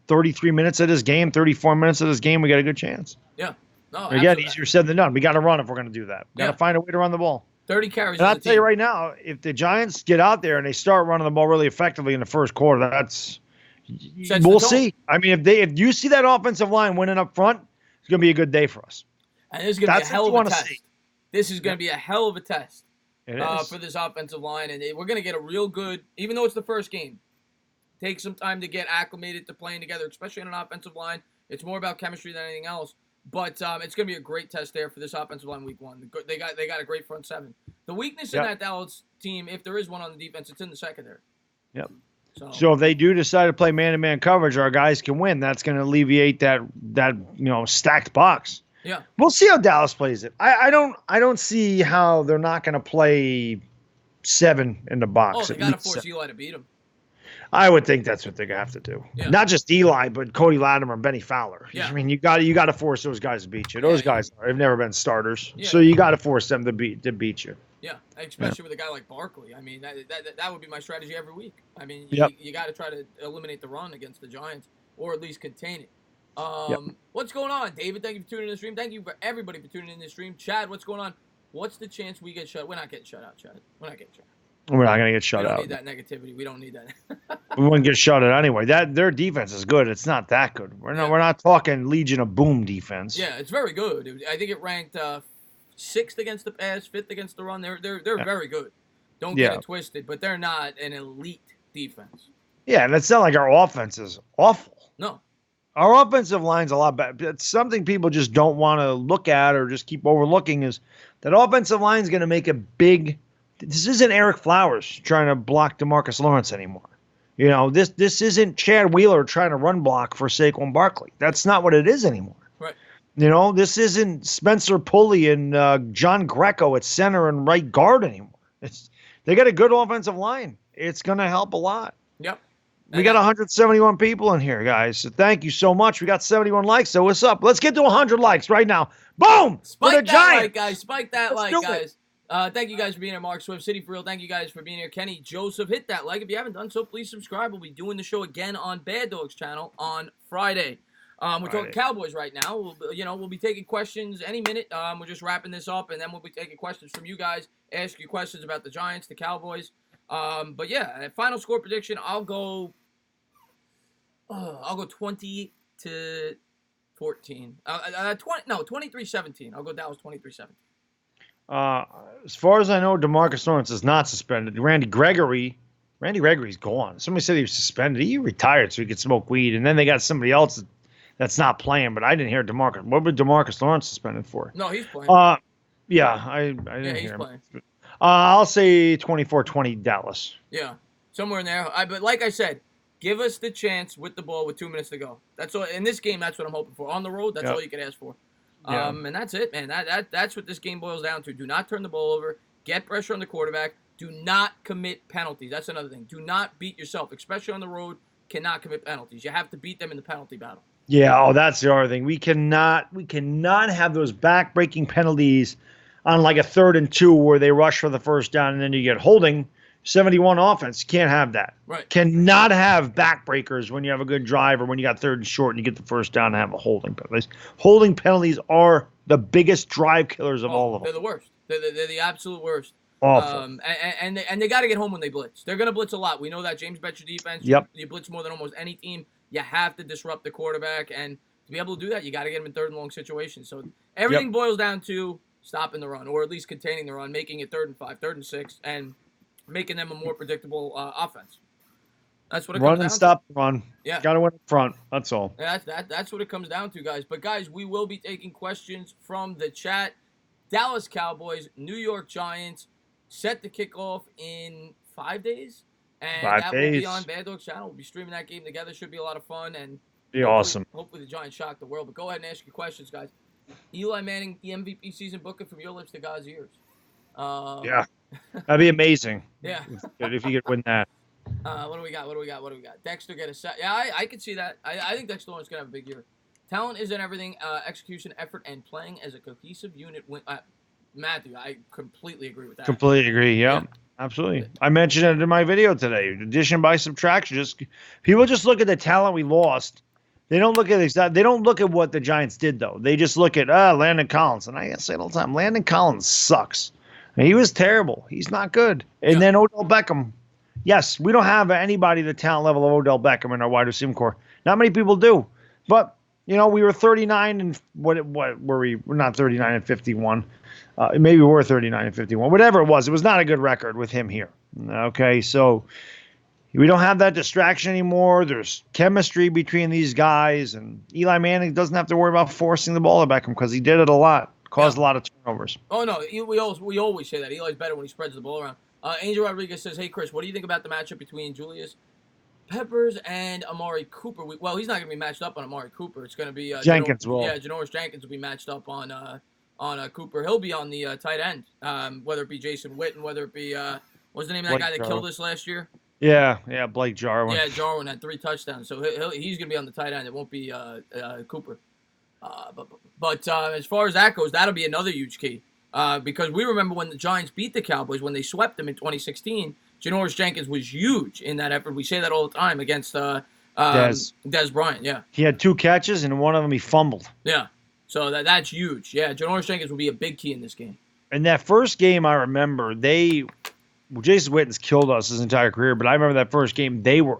33 minutes of this game, 34 minutes of this game, we got a good chance. Yeah. No, Again, absolutely. easier said than done. We got to run if we're going to do that. We got Yeah. to find a way to run the ball. 30 carries. And as I'll a tell you team. right now, if the Giants get out there and they start running the ball really effectively in the first quarter, Sets the we'll tone. see. I mean, if you see that offensive line winning up front, it's going to be a good day for us. And this is going to be a That's hell what of you a wanna test. see. This is going to be a hell of a test It is. for this offensive line. And we're going to get a real good, even though it's the first game, take some time to get acclimated to playing together, especially on an offensive line. It's more about chemistry than anything else. But it's going to be a great test there for this offensive line week one. They got a great front seven. The weakness in that Dallas team, if there is one on the defense, it's in the secondary. Yep. So if they do decide to play man-to-man coverage, our guys can win. That's going to alleviate that stacked box. yeah. We'll see how Dallas plays it. I don't see how they're not going to play 7 in the box. Oh, they at got to least force 7. Eli to beat him. I would think that's what they're gonna have to do. Yeah. Not just Eli, but Cody Latimer and Benny Fowler. Yeah. I mean, you got to force those guys to beat you. Those guys have never been starters, Yeah. so you got to force them to beat you. Yeah, especially with a guy like Barkley. I mean, that would be my strategy every week. I mean, Yep. you got to try to eliminate the run against the Giants, or at least contain it. Yep. What's going on, David? Thank you for tuning in the stream. Thank you for everybody for tuning in the stream. Chad, what's going on? What's the chance we get shut? We're not getting shut out, Chad. We're not getting shut out. We're not gonna get We shut don't out. need that negativity. We don't need that. We wouldn't get shut out anyway. Their defense is good. It's not that good. We're not talking Legion of Boom defense. Yeah, it's very good. I think it ranked 6th against the pass, 5th against the run. They're very good. Don't get it twisted, but they're not an elite defense. Yeah, and it's not like our offense is awful. No. Our offensive line's a lot better. It's something people just don't want to look at or just keep overlooking is that offensive line is going to make a big. This isn't Eric Flowers trying to block DeMarcus Lawrence anymore. You know, this isn't Chad Wheeler trying to run block for Saquon Barkley. That's not what it is anymore. Right. You know, this isn't Spencer Pulley and John Greco at center and right guard anymore. They got a good offensive line. It's going to help a lot. Yep. We got 171 people in here, guys. So thank you so much. We got 71 likes. So what's up? Let's get to 100 likes right now. Boom! Spike for the that Giants. like, guys. Spike that Let's like, do guys. Thank you guys for being here. Mark Swift, City for Real. Thank you guys for being here. Kenny, Joseph, hit that like. If you haven't done so, please subscribe. We'll be doing the show again on Bad Dogs channel on Friday. We're talking Cowboys right now. We'll be taking questions any minute. We're just wrapping this up, and then we'll be taking questions from you guys. Ask you questions about the Giants, the Cowboys. But yeah, final score prediction. I'll go 20 to 14. 23-17. I'll go Dallas 23-17. As far as I know, DeMarcus Lawrence is not suspended. Randy Gregory's gone. Somebody said he was suspended. He retired so he could smoke weed, and then they got somebody else that's not playing. But I didn't hear DeMarcus. What was DeMarcus Lawrence suspended for? No, he's playing. Yeah, I didn't he's hear him. playing. I'll say 24-20 Dallas. Yeah, somewhere in there. But like I said, give us the chance with the ball with 2 minutes to go. That's all. In this game, that's what I'm hoping for. On the road, that's all you can ask for. Yeah. And that's it, man. That's what this game boils down to. Do not turn the ball over. Get pressure on the quarterback. Do not commit penalties. That's another thing. Do not beat yourself, especially on the road. Cannot commit penalties. You have to beat them in the penalty battle. Yeah, that's the other thing. We cannot have those back-breaking penalties on like a 3rd and 2 where they rush for the first down and then you get holding. 71 offense. You can't have that. Right. Cannot have backbreakers when you have a good drive or when you got 3rd and short and you get the first down and have a holding penalties. Holding penalties are the biggest drive killers of all of them. They're the worst. They're the absolute worst. Awful. And they got to get home when they blitz. They're going to blitz a lot. We know that. James Betcher defense. Yep. You blitz more than almost any team. You have to disrupt the quarterback. And to be able to do that, you got to get him in 3rd and long situations. So everything boils down to stopping the run or at least containing the run, making it 3rd and 5, 3rd and 6, and making them a more predictable offense. That's what it comes down to. Run and stop the run. Yeah. Got to win up front. That's all. That's what it comes down to, guys. But, guys, we will be taking questions from the chat. Dallas Cowboys, New York Giants, set to kick off in 5 days. And 5 that days. will be on Bad Dogs channel. We'll be streaming that game together. Should be a lot of fun. And Be awesome. Hopefully the Giants shock the world. But go ahead and ask your questions, guys. Eli Manning, the MVP season, booking from your lips to God's ears. Yeah. That'd be amazing. Yeah. If you could win that. What do we got? Dexter get a set. Yeah, I can see that. I think Dexter Lawrence going to have a big year. Talent isn't everything. Execution, effort, and playing as a cohesive unit. Matthew, I completely agree with that. Completely agree. Yeah, Yeah. absolutely. I mentioned it in my video today. Addition by subtraction. Just people just look at the talent we lost. They don't look at They don't look at what the Giants did though. They just look at Landon Collins, and I say it all the time. Landon Collins sucks. He was terrible. He's not good. And then Odell Beckham. Yes, we don't have anybody the talent level of Odell Beckham in our wide receiver core. Not many people do. But we were 39 and what were we? We're not 39 and 51. Maybe we were 39 and 51. Whatever it was not a good record with him here. Okay, so we don't have that distraction anymore. There's chemistry between these guys, and Eli Manning doesn't have to worry about forcing the ball to Beckham because he did it a lot. Caused a lot of turnovers. Oh, no, we always say that. Eli's better when he spreads the ball around. Angel Rodriguez says, hey, Chris, what do you think about the matchup between Julius Peppers and Amari Cooper? Well, he's not going to be matched up on Amari Cooper. It's going to be Jenkins will. Yeah, Janoris Jenkins will be matched up on Cooper. He'll be on the tight end, whether it be Jason Witten, whether it be what's the name of that guy that killed us last year? Yeah, Blake Jarwin. Yeah, Jarwin had 3 touchdowns, so he's going to be on the tight end. It won't be Cooper. But as far as that goes, that'll be another huge key. Because we remember when the Giants beat the Cowboys, when they swept them in 2016, Janoris Jenkins was huge in that effort. We say that all the time against Dez Bryant, yeah. He had 2 catches, and one of them he fumbled. Yeah, so that's huge. Yeah, Janoris Jenkins will be a big key in this game. In that first game, I remember, Jason Witten's killed us his entire career, but I remember that first game, they were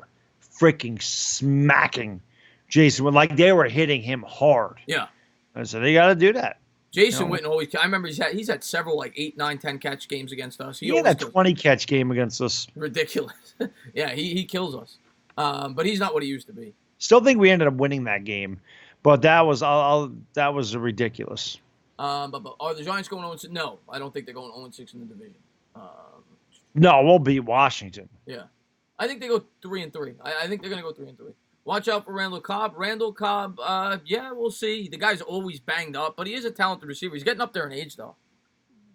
freaking smacking Jason. Like, they were hitting him hard. Yeah. And so they got to do that. Jason Witten always. I remember he's had several 8, 9, 10 catch games against us. He had a 20 catch game against us. Ridiculous. Yeah, he kills us. But he's not what he used to be. Still think we ended up winning that game, but that was ridiculous. But are the Giants going 0-6? No, I don't think they're going 0-6 in the division. No, we'll beat Washington. Yeah, I think they go 3-3. I think they're going to go 3-3. Watch out for Randall Cobb. Randall Cobb, yeah, we'll see. The guy's always banged up, but he is a talented receiver. He's getting up there in age, though.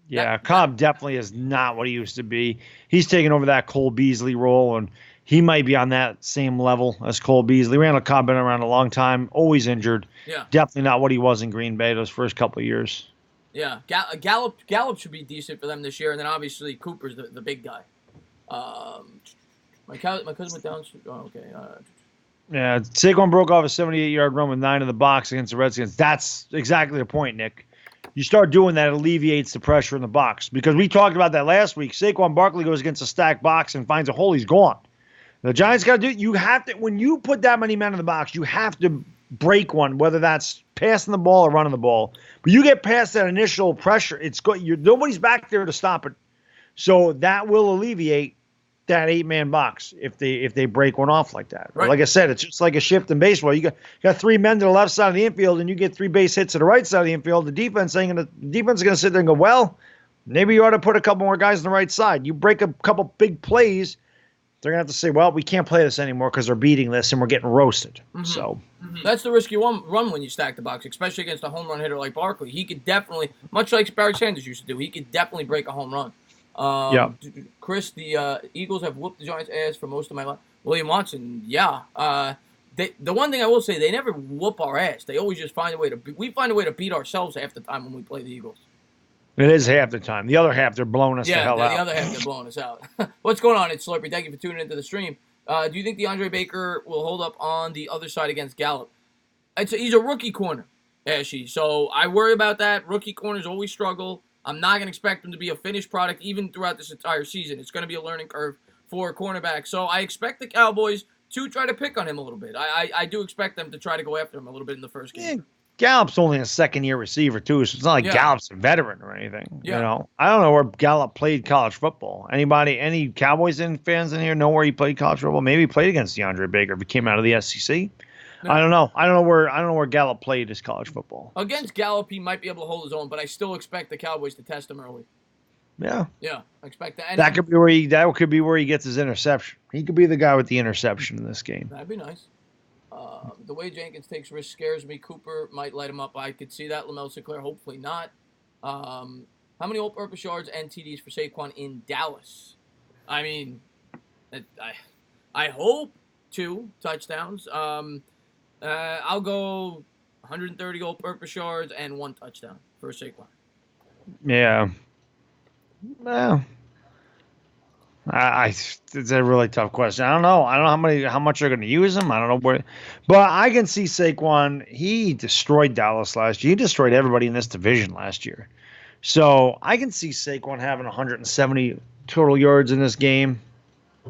Yeah, Cobb definitely is not what he used to be. He's taking over that Cole Beasley role, and he might be on that same level as Cole Beasley. Randall Cobb been around a long time, always injured. Yeah. Definitely not what he was in Green Bay those first couple of years. Yeah, Gallup should be decent for them this year, and then obviously Cooper's the big guy. My cousin went down. Oh, okay. Yeah, Saquon broke off a 78-yard run with 9 in the box against the Redskins. That's exactly the point, Nick. You start doing that, it alleviates the pressure in the box. Because we talked about that last week. Saquon Barkley goes against a stacked box and finds a hole, he's gone. The Giants got to do it. You have to, when you put that many men in the box, you have to break one, whether that's passing the ball or running the ball. But you get past that initial pressure, nobody's back there to stop it. So that will alleviate that 8-man box if they break one off like that. Right. Like I said, it's just like a shift in baseball. You got 3 men to the left side of the infield, and you get 3 base hits to the right side of the infield. The defense is going to sit there and go, well, maybe you ought to put a couple more guys on the right side. You break a couple big plays, they're going to have to say, well, we can't play this anymore because they're beating this and we're getting roasted. Mm-hmm. So that's the risky run when you stack the box, especially against a home run hitter like Barkley. He could definitely, much like Barry Sanders used to do, he could definitely break a home run. Chris, the Eagles have whooped the Giants' ass for most of my life. William Watson, yeah. The one thing I will say, they never whoop our ass. They always just find a way we find a way to beat ourselves half the time when we play the Eagles. It is half the time. The other half, they're blowing us the hell out. Yeah, the other half, they're blowing us out. What's going on? It's Slurpee. Thank you for tuning into the stream. Do you think DeAndre Baker will hold up on the other side against Gallup? He's a rookie corner, Ashy. So I worry about that. Rookie corners always struggle. I'm not going to expect him to be a finished product even throughout this entire season. It's going to be a learning curve for a cornerback. So I expect the Cowboys to try to pick on him a little bit. I do expect them to try to go after him a little bit in the first game. Yeah, Gallup's only a second-year receiver, too, so it's not like Gallup's a veteran or anything. Yeah. I don't know where Gallup played college football. Any Cowboys fans in here know where he played college football? Maybe he played against DeAndre Baker if he came out of the SEC. No. I don't know where Gallup played his college football. Against Gallup, he might be able to hold his own, but I still expect the Cowboys to test him early. Yeah. Yeah, I expect that. That could be where he gets his interception. He could be the guy with the interception in this game. That'd be nice. The way Jenkins takes risks scares me. Cooper might light him up. I could see that. Lamell Sinclair, hopefully not. How many all-purpose yards and TDs for Saquon in Dallas? I mean, I hope 2 touchdowns. I'll go 130 all-purpose yards and 1 touchdown for Saquon. Yeah. Well, it's a really tough question. I don't know. I don't know how much they're going to use him. I don't know where, but I can see Saquon. He destroyed Dallas last year. He destroyed everybody in this division last year. So I can see Saquon having 170 total yards in this game.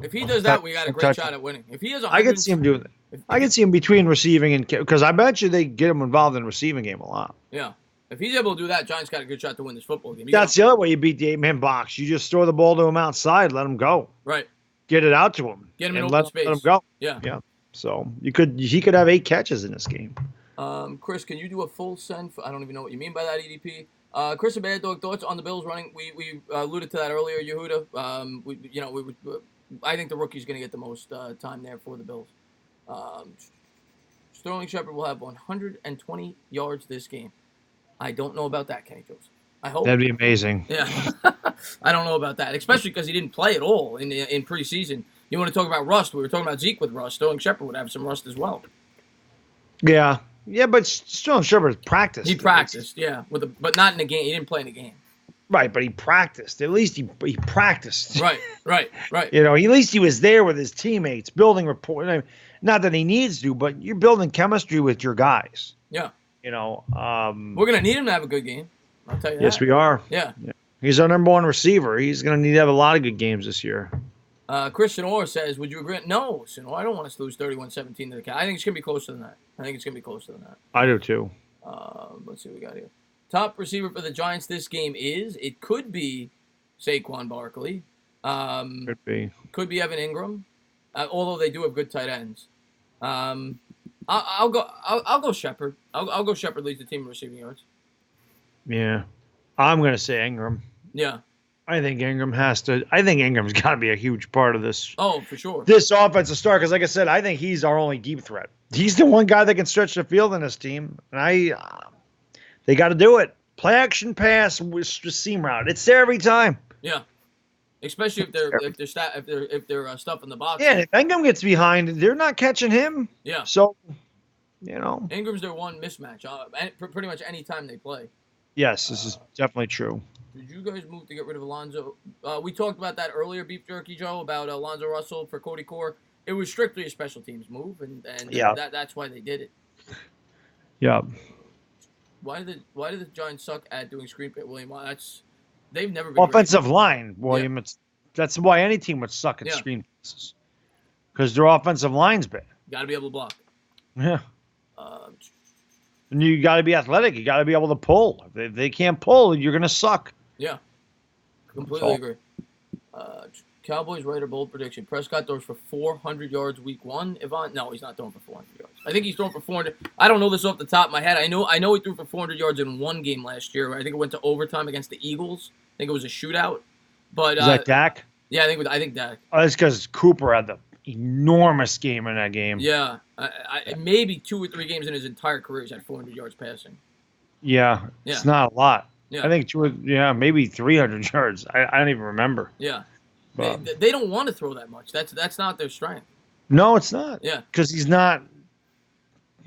If he does that, we got a great shot at winning. If he has 100, I can see him doing that. I can see him between receiving and because I bet you they get him involved in the receiving game a lot. Yeah. If he's able to do that, Giants got a good shot to win this football game. That's the other way you beat the 8-man box. You just throw the ball to him outside, let him go. Right. Get it out to him. Get him in open space. Let him go. Yeah. Yeah. So he could have 8 catches in this game. Chris, can you do a full send? I don't even know what you mean by that, EDP. Chris and Bad Dog, thoughts on the Bills running? We alluded to that earlier, Yehuda. I think the rookie's going to get the most time there for the Bills. Sterling Shepard will have 120 yards this game. I don't know about that, Kenny Joseph. I hope. That'd be amazing. Yeah. I don't know about that, especially because he didn't play at all in preseason. You want to talk about rust? We were talking about Zeke with rust. Sterling Shepard would have some rust as well. Yeah. Yeah, but Sterling Shepard practiced. He practiced, yeah, but not in a game. He didn't play in a game. Right, but he practiced. At least he practiced. Right. At least he was there with his teammates, building rapport. I mean, not that he needs to, but you're building chemistry with your guys. Yeah. We're going to need him to have a good game. I'll tell you that. Yes, we are. Yeah. He's our number 1 receiver. He's going to need to have a lot of good games this year. Christian Orr says, would you agree? No, Sinor, I don't want us to lose 31-17 to the Cowboys. I think it's going to be closer than that. I do too. Let's see what we got here. Top receiver for the Giants this game it could be Saquon Barkley. Could be Evan Ingram. Although they do have good tight ends. I'll go Shepard. I'll go Shepard leads the team in receiving yards. Yeah. I'm going to say Ingram. Yeah. I think Ingram's got to be a huge part of this. Oh, for sure. This offensive star, because like I said, I think he's our only deep threat. He's the one guy that can stretch the field in this team, and they got to do it. Play action pass with seam route. It's there every time. Yeah. Especially if they're stuffing the box. Yeah, if Ingram gets behind, they're not catching him. Yeah. So, Ingram's their one mismatch. Pretty much any time they play. Yes, this is definitely true. Did you guys move to get rid of Alonzo? We talked about that earlier, Beef Jerky Joe, about Alonzo Russell for Cody Core. It was strictly a special teams move, and that's why they did it. Yeah. Why did the Giants suck at doing screen pit, William? They've never been offensive great. line, William. Yeah. That's why any team would suck at screen passes, because their offensive line's bad. Got to be able to block. Yeah. And you got to be athletic. You got to be able to pull. If they can't pull, you're going to suck. Yeah. Completely agree. Cowboys writer bold prediction. Prescott throws for 400 yards week 1. No, he's not throwing for 400 yards. I think he's throwing for 400. I don't know this off the top of my head. I know he threw for 400 yards in one game last year. I think it went to overtime against the Eagles. I think it was a shootout. But is that Dak? Yeah, I think Dak. Oh, that's because Cooper had the enormous game in that game. Yeah. Maybe 2 or 3 games in his entire career he's had 400 yards passing. Yeah. It's not a lot. Yeah. I think maybe 300 yards. I don't even remember. Yeah. They don't want to throw that much. That's not their strength. No, it's not. Yeah. Because he's not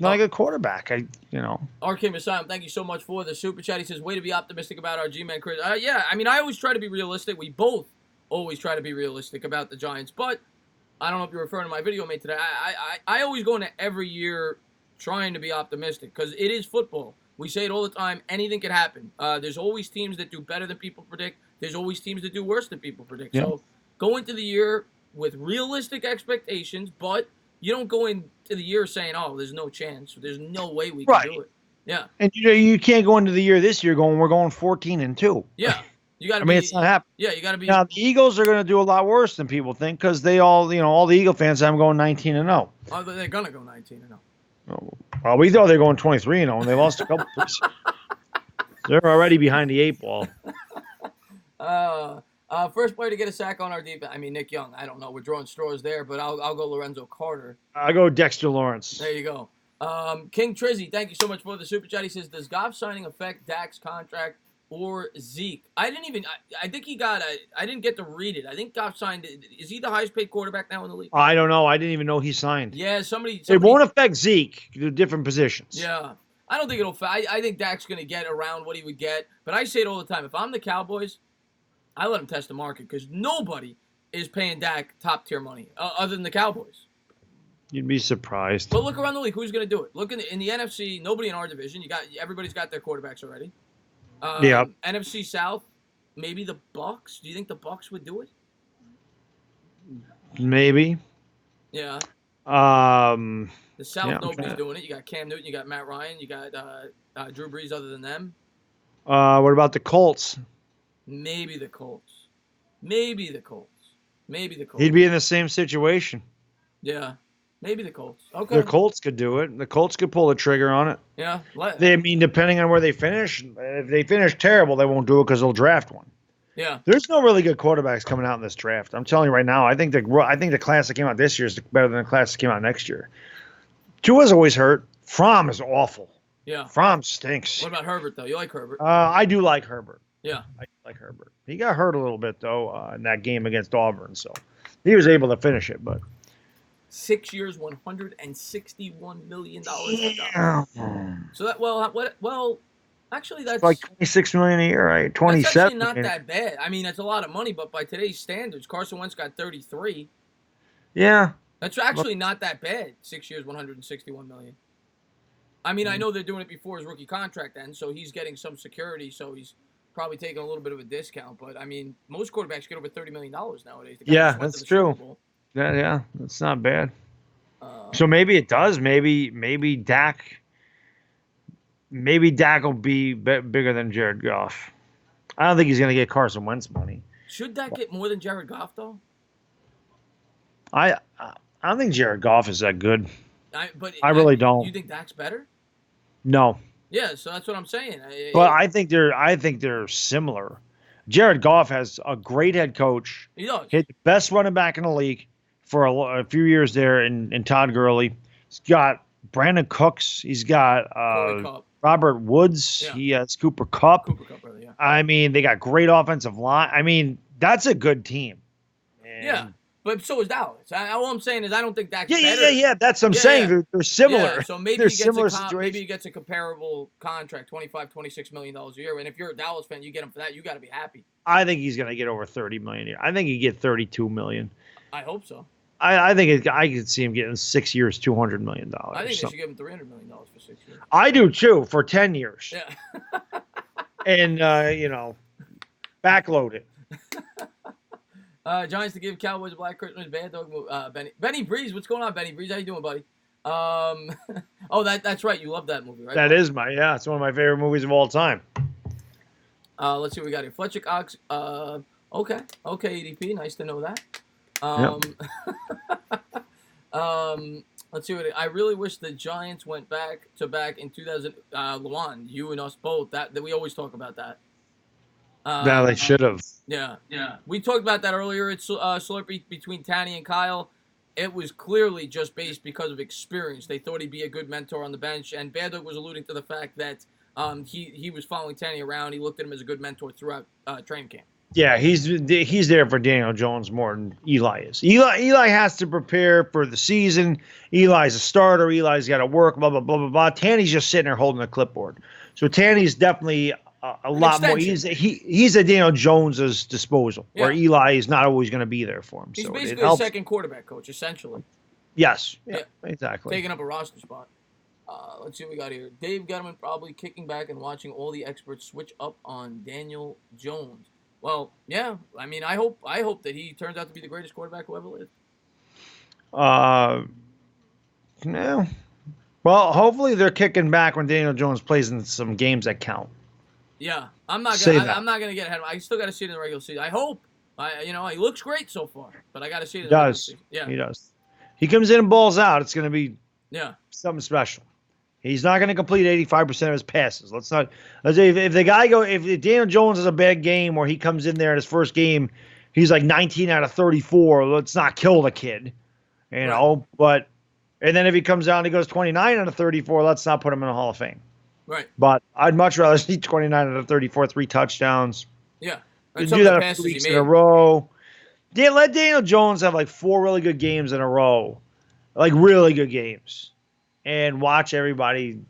a good quarterback. RK Messiah, thank you so much for the super chat. He says, way to be optimistic about our G-Man, Chris. Yeah, I always try to be realistic. We both always try to be realistic about the Giants. But I don't know if you're referring to my video I made today. I always go into every year trying to be optimistic because it is football. We say it all the time. Anything can happen. There's always teams that do better than people predict. There's always teams that do worse than people predict. Yeah. So go into the year with realistic expectations, but you don't go into the year saying, "Oh, there's no chance. There's no way we can do it." Yeah. And you can't go into the year this year we're going 14-2. Yeah. You got to it's not happening. Yeah, you got to be. Now the Eagles are going to do a lot worse than people think because they all the Eagle fans have them going 19-0. Oh, they're going to go 19-0. Well, we thought they were going 23-0, and they lost a couple. They're already behind the 8 ball. First player to get a sack on our defense. Nick Young. I don't know. We're drawing straws there, but I'll go Lorenzo Carter. I'll go Dexter Lawrence. There you go. King Trizzy, thank you so much for the super chat. He says, does Goff signing affect Dak's contract or Zeke? I think he got I didn't get to read it. I think Goff signed. Is he the highest paid quarterback now in the league? I don't know. I didn't even know he signed. Yeah, somebody it won't affect Zeke. They're different positions. Yeah. I don't think it'll. I think Dak's going to get around what he would get. But I say it all the time. If I'm the Cowboys, I let him test the market because nobody is paying Dak top tier money other than the Cowboys. You'd be surprised. But look around the league. Who's going to do it? Look in the NFC. Nobody in our division. Everybody's got their quarterbacks already. Yeah. NFC South. Maybe the Bucks. Do you think the Bucks would do it? Maybe. Yeah. The South, Yeah, nobody's doing it. You got Cam Newton, you got Matt Ryan, you got Drew Brees. Other than them, what about the Colts? maybe the Colts. Maybe the Colts. Maybe the Colts. He'd be in the same situation. Yeah. Maybe the Colts. Okay. The Colts could do it. The Colts could pull the trigger on it. Yeah. I mean, depending on where they finish, if they finish terrible, they won't do it because they'll draft one. Yeah. There's no really good quarterbacks coming out in this draft. I'm telling you right now. I think the class that came out this year is better than the class that came out next year. Tua's always hurt. Fromm is awful. Yeah. Fromm stinks. What about Herbert though? You like Herbert? I do like Herbert. Yeah. I like Herbert. He got hurt a little bit though in that game against Auburn, so he was able to finish it. But 6 years, $161 million. yeah. So that well, actually that's like $26 million a year, right? 27. That's actually not that bad. I mean, that's a lot of money, but by today's standards, Carson Wentz got 33. Yeah. That's actually not that bad. 6 years, $161 million. I mean, I know they're doing it before his rookie contract ends, so he's getting some security, so he's probably taking a little bit of a discount. But I mean, most quarterbacks get over $30 million nowadays. Yeah, that's true. Yeah, that's not bad. So maybe it does. Maybe Dak. Maybe Dak will be bigger than Jared Goff. I don't think he's going to get Carson Wentz money. Should Dak get more than Jared Goff though? I don't think Jared Goff is that good. I really don't. You think Dak's better? No. Yeah, so that's what I'm saying. But I think they're similar. Jared Goff has a great head coach. He does. He's the best running back in the league for a few years there in Todd Gurley. He's got Brandon Cooks. He's got Robert Woods. Yeah. He has Cooper Kupp. Really, yeah. I mean, they got great offensive line. I mean, that's a good team. And yeah. But so is Dallas. All I'm saying is I don't think Dak's better. Yeah. That's what I'm saying. They're similar. Yeah, so maybe he gets a comparable contract, $25, $26 million a year. And if you're a Dallas fan, you get him for that. You got to be happy. I think he's going to get over $30 million a year. I think he get $32 million. I hope so. I think I could see him getting 6 years, $200 million. I think they should give him $300 million for 6 years. I do too, for 10 years. Yeah. And backload it. Giants to give Cowboys a Black Christmas. Bad dog move. Benny Breeze, what's going on, Benny Breeze? How you doing, buddy? That's right. You love that movie, right? That is it's one of my favorite movies of all time. Let's see what we got here. Fletcher Cox. Okay, EDP. Nice to know that. Let's see what I really wish the Giants went back in 2000. Luan, you and us both. That we always talk about that. They should have. Yeah. We talked about that earlier. It's Slurpee between Tanny and Kyle. It was clearly just based because of experience. They thought he'd be a good mentor on the bench, and Bad Dog was alluding to the fact that he was following Tanny around. He looked at him as a good mentor throughout training camp. Yeah, he's there for Daniel Jones more than Eli is. Eli has to prepare for the season. Eli's a starter. Eli's got to work. Blah blah blah blah blah. Tanny's just sitting there holding a clipboard. So Tanny's definitely a lot more. He's at Daniel Jones's disposal, where Eli is not always going to be there for him. He's so basically a second quarterback coach, essentially. Yes. Yeah. Exactly. Taking up a roster spot. Let's see what we got here. Dave Gettleman probably kicking back and watching all the experts switch up on Daniel Jones. Well, yeah. I mean, I hope that he turns out to be the greatest quarterback who ever lived. No. Well, hopefully they're kicking back when Daniel Jones plays in some games that count. Yeah, I'm not gonna get ahead of him. I still got to see it in the regular season. I hope. He looks great so far, but I got to see it in the regular season. Yeah, he does. He comes in and balls out. It's going to be something special. He's not going to complete 85% of his passes. Let's say if Daniel Jones has a bad game or he comes in there in his first game, he's like 19 out of 34. Let's not kill the kid, But and then if he comes out and he goes 29 out of 34, let's not put him in the Hall of Fame. Right. But I'd much rather see 29 out of 34, 3 touchdowns. Yeah. You do that a few weeks in a row. Yeah, let Daniel Jones have like 4 really good games in a row, like really good games, and watch everybody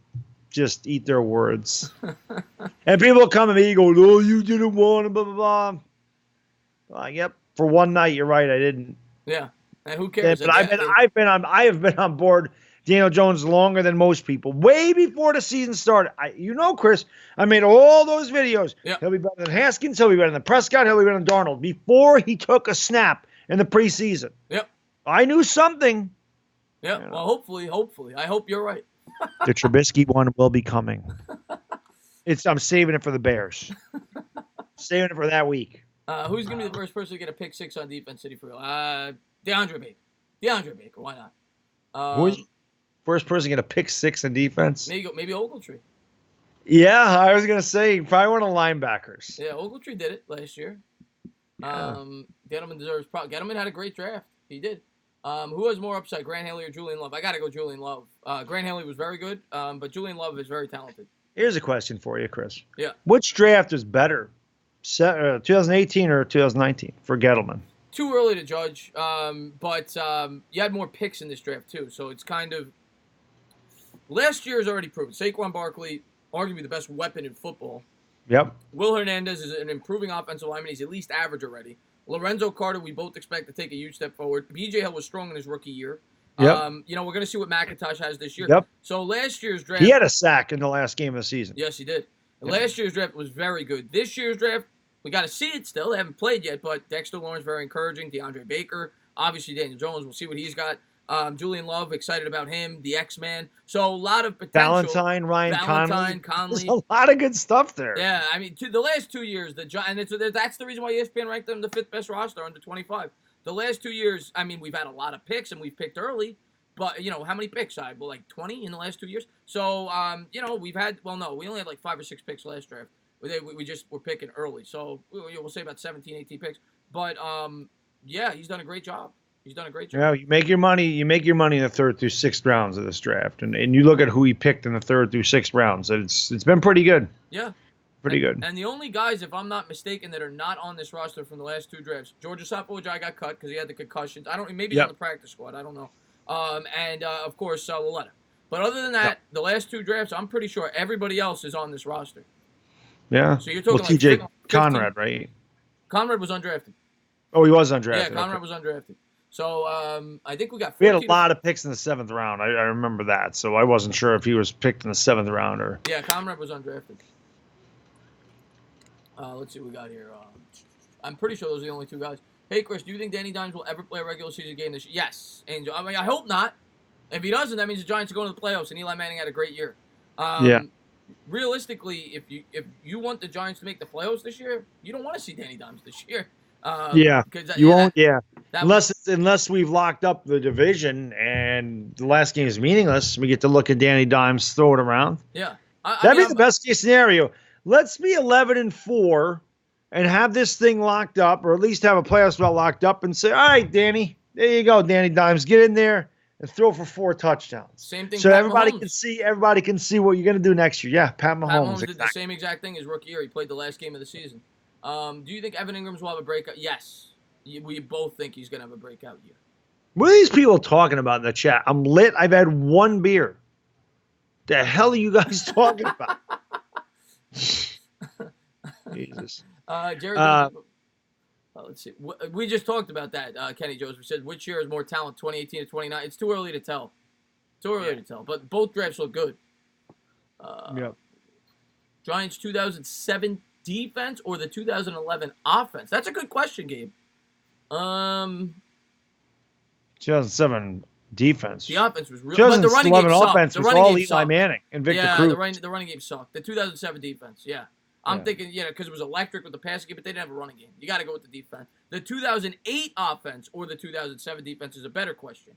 just eat their words. And people come at me and go, "Oh, you didn't want to blah blah blah." Yep, for one night, you're right. I didn't. Yeah, and who cares? But I have been on board Daniel Jones longer than most people. Way before the season started. Chris, I made all those videos. Yep. He'll be better than Haskins. He'll be better than Prescott. He'll be better than Darnold before he took a snap in the preseason. Yep. I knew something. Yep. Well, hopefully, I hope you're right. The Trubisky one will be coming. I'm saving it for the Bears. Saving it for that week. Who's going to be the first person to get a pick six on defense, City for real? DeAndre Baker. Why not? Who's first person to get a pick six on defense? Maybe Ogletree. Yeah, I was going to say probably one of the linebackers. Yeah, Ogletree did it last year. Yeah. Gettleman deserves props. Gettleman had a great draft. He did. Who has more upside, Grant Haley or Julian Love? I got to go Julian Love. Grant Haley was very good, but Julian Love is very talented. Here's a question for you, Chris. Yeah. Which draft is better, 2018 or 2019 for Gettleman? Too early to judge, but you had more picks in this draft too, so it's kind of last year is already proven. Saquon Barkley, arguably the best weapon in football. Yep. Will Hernandez is an improving offensive lineman. He's at least average already. Lorenzo Carter, we both expect to take a huge step forward. B.J. Hill was strong in his rookie year. Yep. We're going to see what McIntosh has this year. Yep. So last year's draft, he had a sack in the last game of the season. Yes, he did. Yep. Last year's draft was very good. This year's draft, we got to see it still. They haven't played yet, but Dexter Lawrence, very encouraging. DeAndre Baker, obviously Daniel Jones. We'll see what he's got. Julian Love, excited about him. The X-Man. So a lot of potential. Valentine, Conley. There's a lot of good stuff there. Yeah, I mean, the last 2 years, that's the reason why ESPN ranked them the fifth best roster under 25. The last 2 years, I mean, we've had a lot of picks and we've picked early. But, how many picks? Well, like 20 in the last 2 years. So, we've had, we only had like 5 or 6 picks last draft. We just were picking early. So, we'll say about 17, 18 picks. But, he's done a great job. Yeah, you make your money in the third through sixth rounds of this draft. And you look at who he picked in the third through sixth rounds. It's been pretty good. Yeah. Pretty good. And the only guys, if I'm not mistaken, that are not on this roster from the last 2 drafts, George Osapowajai got cut because he had the concussions. Maybe he's on the practice squad. I don't know. Of course, Laletta. But other than that, the last 2 drafts, I'm pretty sure everybody else is on this roster. Yeah. So you're talking like TJ 15. Conrad, right? Conrad was undrafted. Oh, he was undrafted. Yeah, Conrad was undrafted. So I think we got 14. We had a lot of picks in the 7th round. I remember that. So I wasn't sure if he was picked in the 7th round or. Yeah, Conrad was undrafted. Let's see what we got here. I'm pretty sure those are the only 2 guys. Hey, Chris, do you think Danny Dimes will ever play a regular season game this year? Yes, Angel. I mean, I hope not. If he doesn't, that means the Giants are going to the playoffs, and Eli Manning had a great year. Realistically, if you want the Giants to make the playoffs this year, you don't want to see Danny Dimes this year. You won't. Unless we've locked up the division and the last game is meaningless, we get to look at Danny Dimes throw it around. Yeah, that'd be the best case scenario. Let's be 11-4 and have this thing locked up, or at least have a playoff spot locked up, and say, "All right, Danny, there you go, Danny Dimes, get in there and throw for 4 touchdowns." Same thing. So Pat everybody Mahomes. can see what you're going to do next year. Yeah, Pat Mahomes did the same exact thing his rookie year. He played the last game of the season. Do you think Evan Ingram's will have a breakout? Yes. We both think he's going to have a breakout year. What are these people talking about in the chat? I'm lit. I've had 1 beer. The hell are you guys talking about? Jesus. Jerry, let's see. We just talked about that, Kenny Jones. We said, which year is more talent, 2018 to 29? It's too early to tell. But both drafts look good. Giants 2007 defense or the 2011 offense? That's a good question, Gabe. 2007 defense. The offense was really. But the running game sucked. Offense was all Eli Manning and Victor Cruz. The running game sucked. The 2007 defense, I'm thinking, because it was electric with the passing game, but they didn't have a running game. You got to go with the defense. The 2008 offense or the 2007 defense is a better question.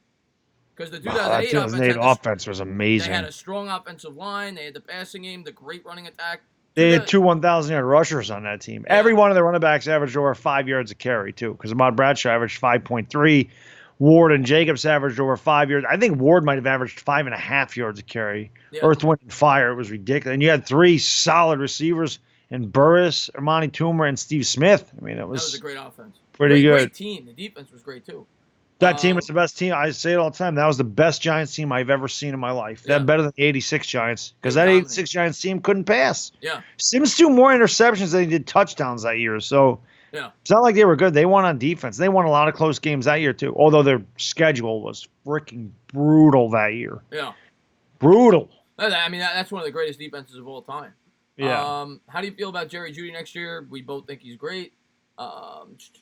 Because the 2008 offense was amazing. They had a strong offensive line. They had the passing game, the great running attack. They had 2 1,000-yard rushers on that team. Yeah. Every one of the running backs averaged over 5 yards a carry, too, because Ahmad Bradshaw averaged 5.3. Ward and Jacobs averaged over 5 yards. I think Ward might have averaged 5.5 yards a carry. Yeah. Earth, Wind, and Fire. It was ridiculous. And you had 3 solid receivers in Burris, Armani Toomer, and Steve Smith. I mean, that was a great offense. Pretty good. Great team. The defense was great, too. That team is the best team. I say it all the time. That was the best Giants team I've ever seen in my life. Yeah. That better than the '86 Giants because They that dominate. '86 Giants team couldn't pass. Yeah. Sims threw more interceptions than he did touchdowns that year. So Yeah. it's not like they were good. They won on defense. They won a lot of close games that year too. Although their schedule was freaking brutal that year. Yeah. Brutal. I mean, that's one of the greatest defenses of all time. Yeah. How do you feel about Jerry Jeudy next year? We both think he's great.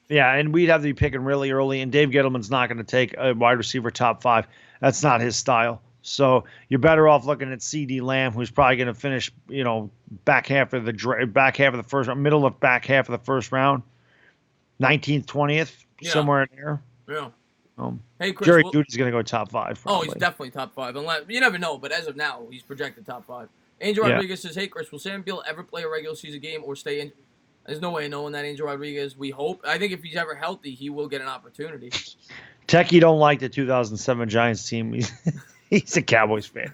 Yeah, and we'd have to be picking really early, and Dave Gettleman's not going to take a wide receiver top 5. That's not his style. So you're better off looking at C.D. Lamb, who's probably going to finish, back half of the first round, middle of back half of the first round, 19th, 20th, somewhere in there. Yeah. Hey, Chris, Jerry Jeudy's going to go top 5. Probably. Oh, he's definitely top 5. Unless you never know, but as of now, he's projected top 5. Angel Rodriguez says, "Hey, Chris, will Sam Beal ever play a regular season game or stay in?" There's no way of knowing that, Angel Rodriguez. We hope. I think if he's ever healthy, he will get an opportunity. Techie don't like the 2007 Giants team. He's a Cowboys fan.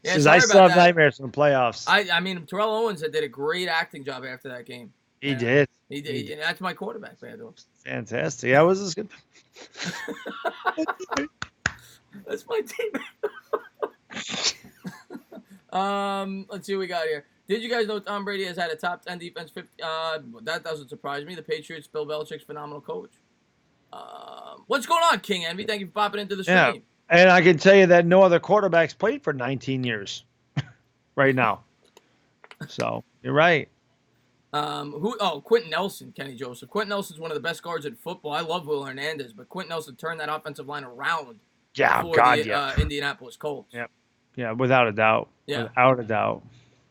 Says, I still have nightmares in the playoffs. I mean, Terrell Owens did a great acting job after that game. He did. He did. And that's my quarterback, man. Fantastic. Yeah, was this good? That's my team. Let's see what we got here. Did you guys know Tom Brady has had a top 10 defense? That doesn't surprise me. The Patriots, Bill Belichick's phenomenal coach. What's going on, King Envy? Thank you for popping into the stream. Yeah. And I can tell you that no other quarterbacks played for 19 years right now. So you're right. Quentin Nelson, Kenny Joseph. Quentin Nelson's one of the best guards in football. I love Will Hernandez, but Quentin Nelson turned that offensive line around. Indianapolis Colts. Yeah, without a doubt. Yeah. Without a doubt.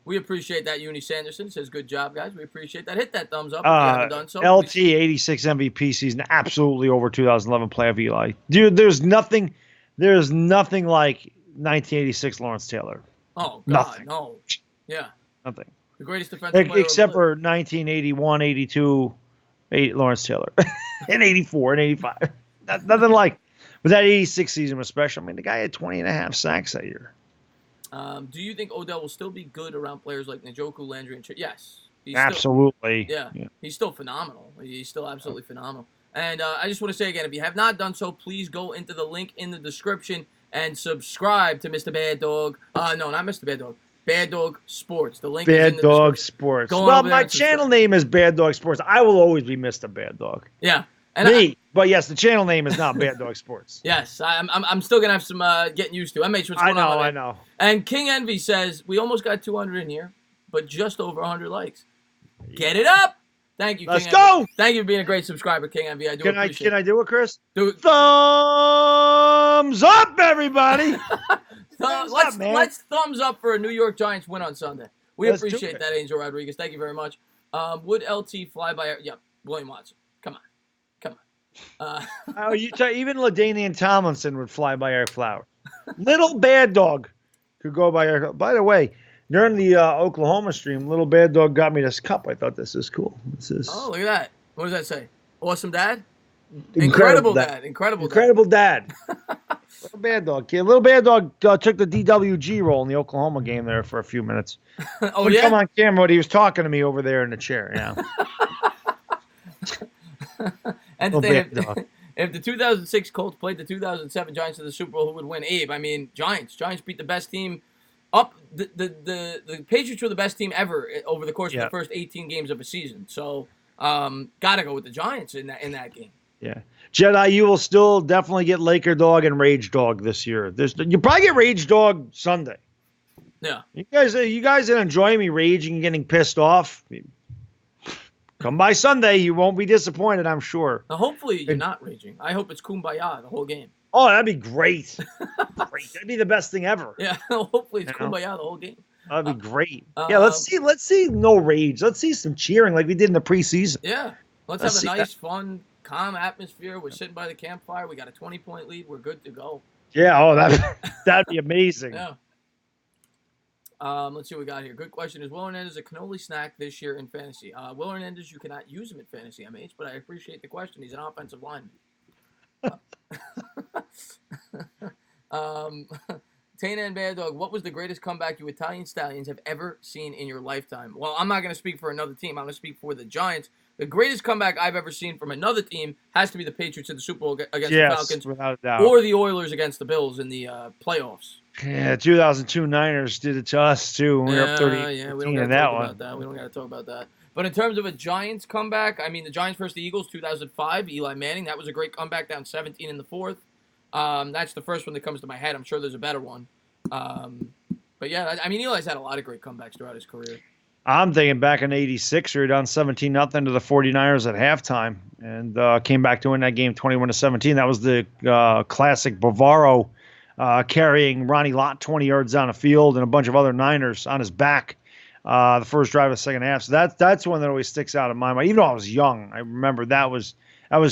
We appreciate that. Uni Sanderson says, "Good job, guys. We appreciate that. Hit that thumbs up if you haven't done so." LT 86 MVP season, absolutely over 2011 playoff Eli. Dude, there's nothing like 1986 Lawrence Taylor. Oh God, nothing. No. Yeah. Nothing. The greatest defensive player except for 1981, 82, Lawrence Taylor, and 84 and 85. Nothing like. But that 86 season was special. I mean, the guy had 20 and a half sacks that year. Do you think Odell will still be good around players like Njoku, Landry, and Yes. Absolutely. Yeah. He's still phenomenal. He's still absolutely phenomenal. And I just want to say again, if you have not done so, please go into the link in the description and subscribe to Mr. Bad Dog. No, not Mr. Bad Dog. Bad Dog Sports. The link is in the Dog Sports. Well, my channel name is Bad Dog Sports. I will always be Mr. Bad Dog. Yeah. And but yes, the channel name is not Bad Dog Sports. Yes, I'm still gonna have some getting used to. MH, what's going on? I know. And King Envy says we almost got 200 in here, but just over 100 likes. Get it up! Thank you, King Let's go! Envy. Thank you for being a great subscriber, King Envy. I do appreciate it. Can I do it, Chris? Do it. Thumbs up, everybody! Let's thumbs up for a New York Giants win on Sunday. Let's appreciate that, Angel Rodriguez. Thank you very much. Would LT fly by? Yeah, William Watson. Come on. Even LaDainian Tomlinson would fly by Air Flower. Little Bad Dog could go by Air. By the way, during the Oklahoma stream, Little Bad Dog got me this cup. I thought this is cool. Oh, look at that. What does that say? Awesome Dad? Incredible Dad. Incredible Dad. Little Bad Dog kid. Little Bad Dog took the DWG role in the Oklahoma game there for a few minutes. Oh, yeah? Come on camera, but he was talking to me over there in the chair. Yeah. And if the 2006 Colts played the 2007 Giants in the Super Bowl, who would win? Abe, I mean, Giants. Giants beat the best team. The Patriots were the best team ever over the course of the first 18 games of a season. So, gotta go with the Giants in that game. Yeah. Jedi, you will still definitely get Laker Dog and Rage Dog this year. You probably get Rage Dog Sunday. Yeah. You guys that enjoy me raging and getting pissed off, come by Sunday. You won't be disappointed, I'm sure. Now, hopefully you're not raging. I hope it's kumbaya the whole game. Oh, that'd be great. That'd be the best thing ever. Yeah, hopefully it's kumbaya the whole game. That'd be great. Yeah, let's see no rage. Let's see some cheering like we did in the preseason. Yeah. Let's have a nice, fun, calm atmosphere. We're sitting by the campfire. We got a 20-point lead. We're good to go. Yeah, that'd be amazing. Yeah. Let's see what we got here. Good question. Is Will Hernandez a cannoli snack this year in fantasy? Will Hernandez, you cannot use him in fantasy, MH, but I appreciate the question. He's an offensive lineman. Tana and Bad Dog, what was the greatest comeback you Italian Stallions have ever seen in your lifetime? Well, I'm not going to speak for another team. I'm going to speak for the Giants. The greatest comeback I've ever seen from another team has to be the Patriots in the Super Bowl against the Yes, Falcons, without a doubt. or the Oilers against the Bills in the playoffs. Yeah, 2002 Niners did it to us too. When we were up Yeah, we don't 38-14 got in to that talk one. about that. We don't got to talk about that. But in terms of a Giants comeback, I mean, the Giants versus the Eagles, 2005, Eli Manning, that was a great comeback, down 17 in the fourth. That's the first one that comes to my head. I'm sure there's a better one. But yeah, I mean, Eli's had a lot of great comebacks throughout his career. I'm thinking back in '86, we were down 17-0 to the 49ers at halftime, and came back to win that game 21-17. That was the classic Bavaro carrying Ronnie Lott 20 yards down the field and a bunch of other Niners on his back. The first drive of the second half. So that's one that always sticks out in my mind. Even though I was young, I remember that was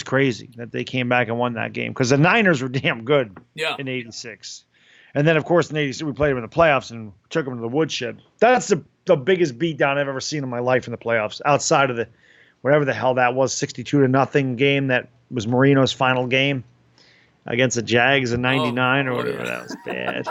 crazy that they came back and won that game because the Niners were damn good in '86. And then, of course, in '86, we played them in the playoffs and took them to the woodshed. That's the biggest beatdown I've ever seen in my life in the playoffs, outside of the whatever the hell that was, 62-0 game that was Marino's final game against the Jags in '99 or whatever. Yeah. That was bad.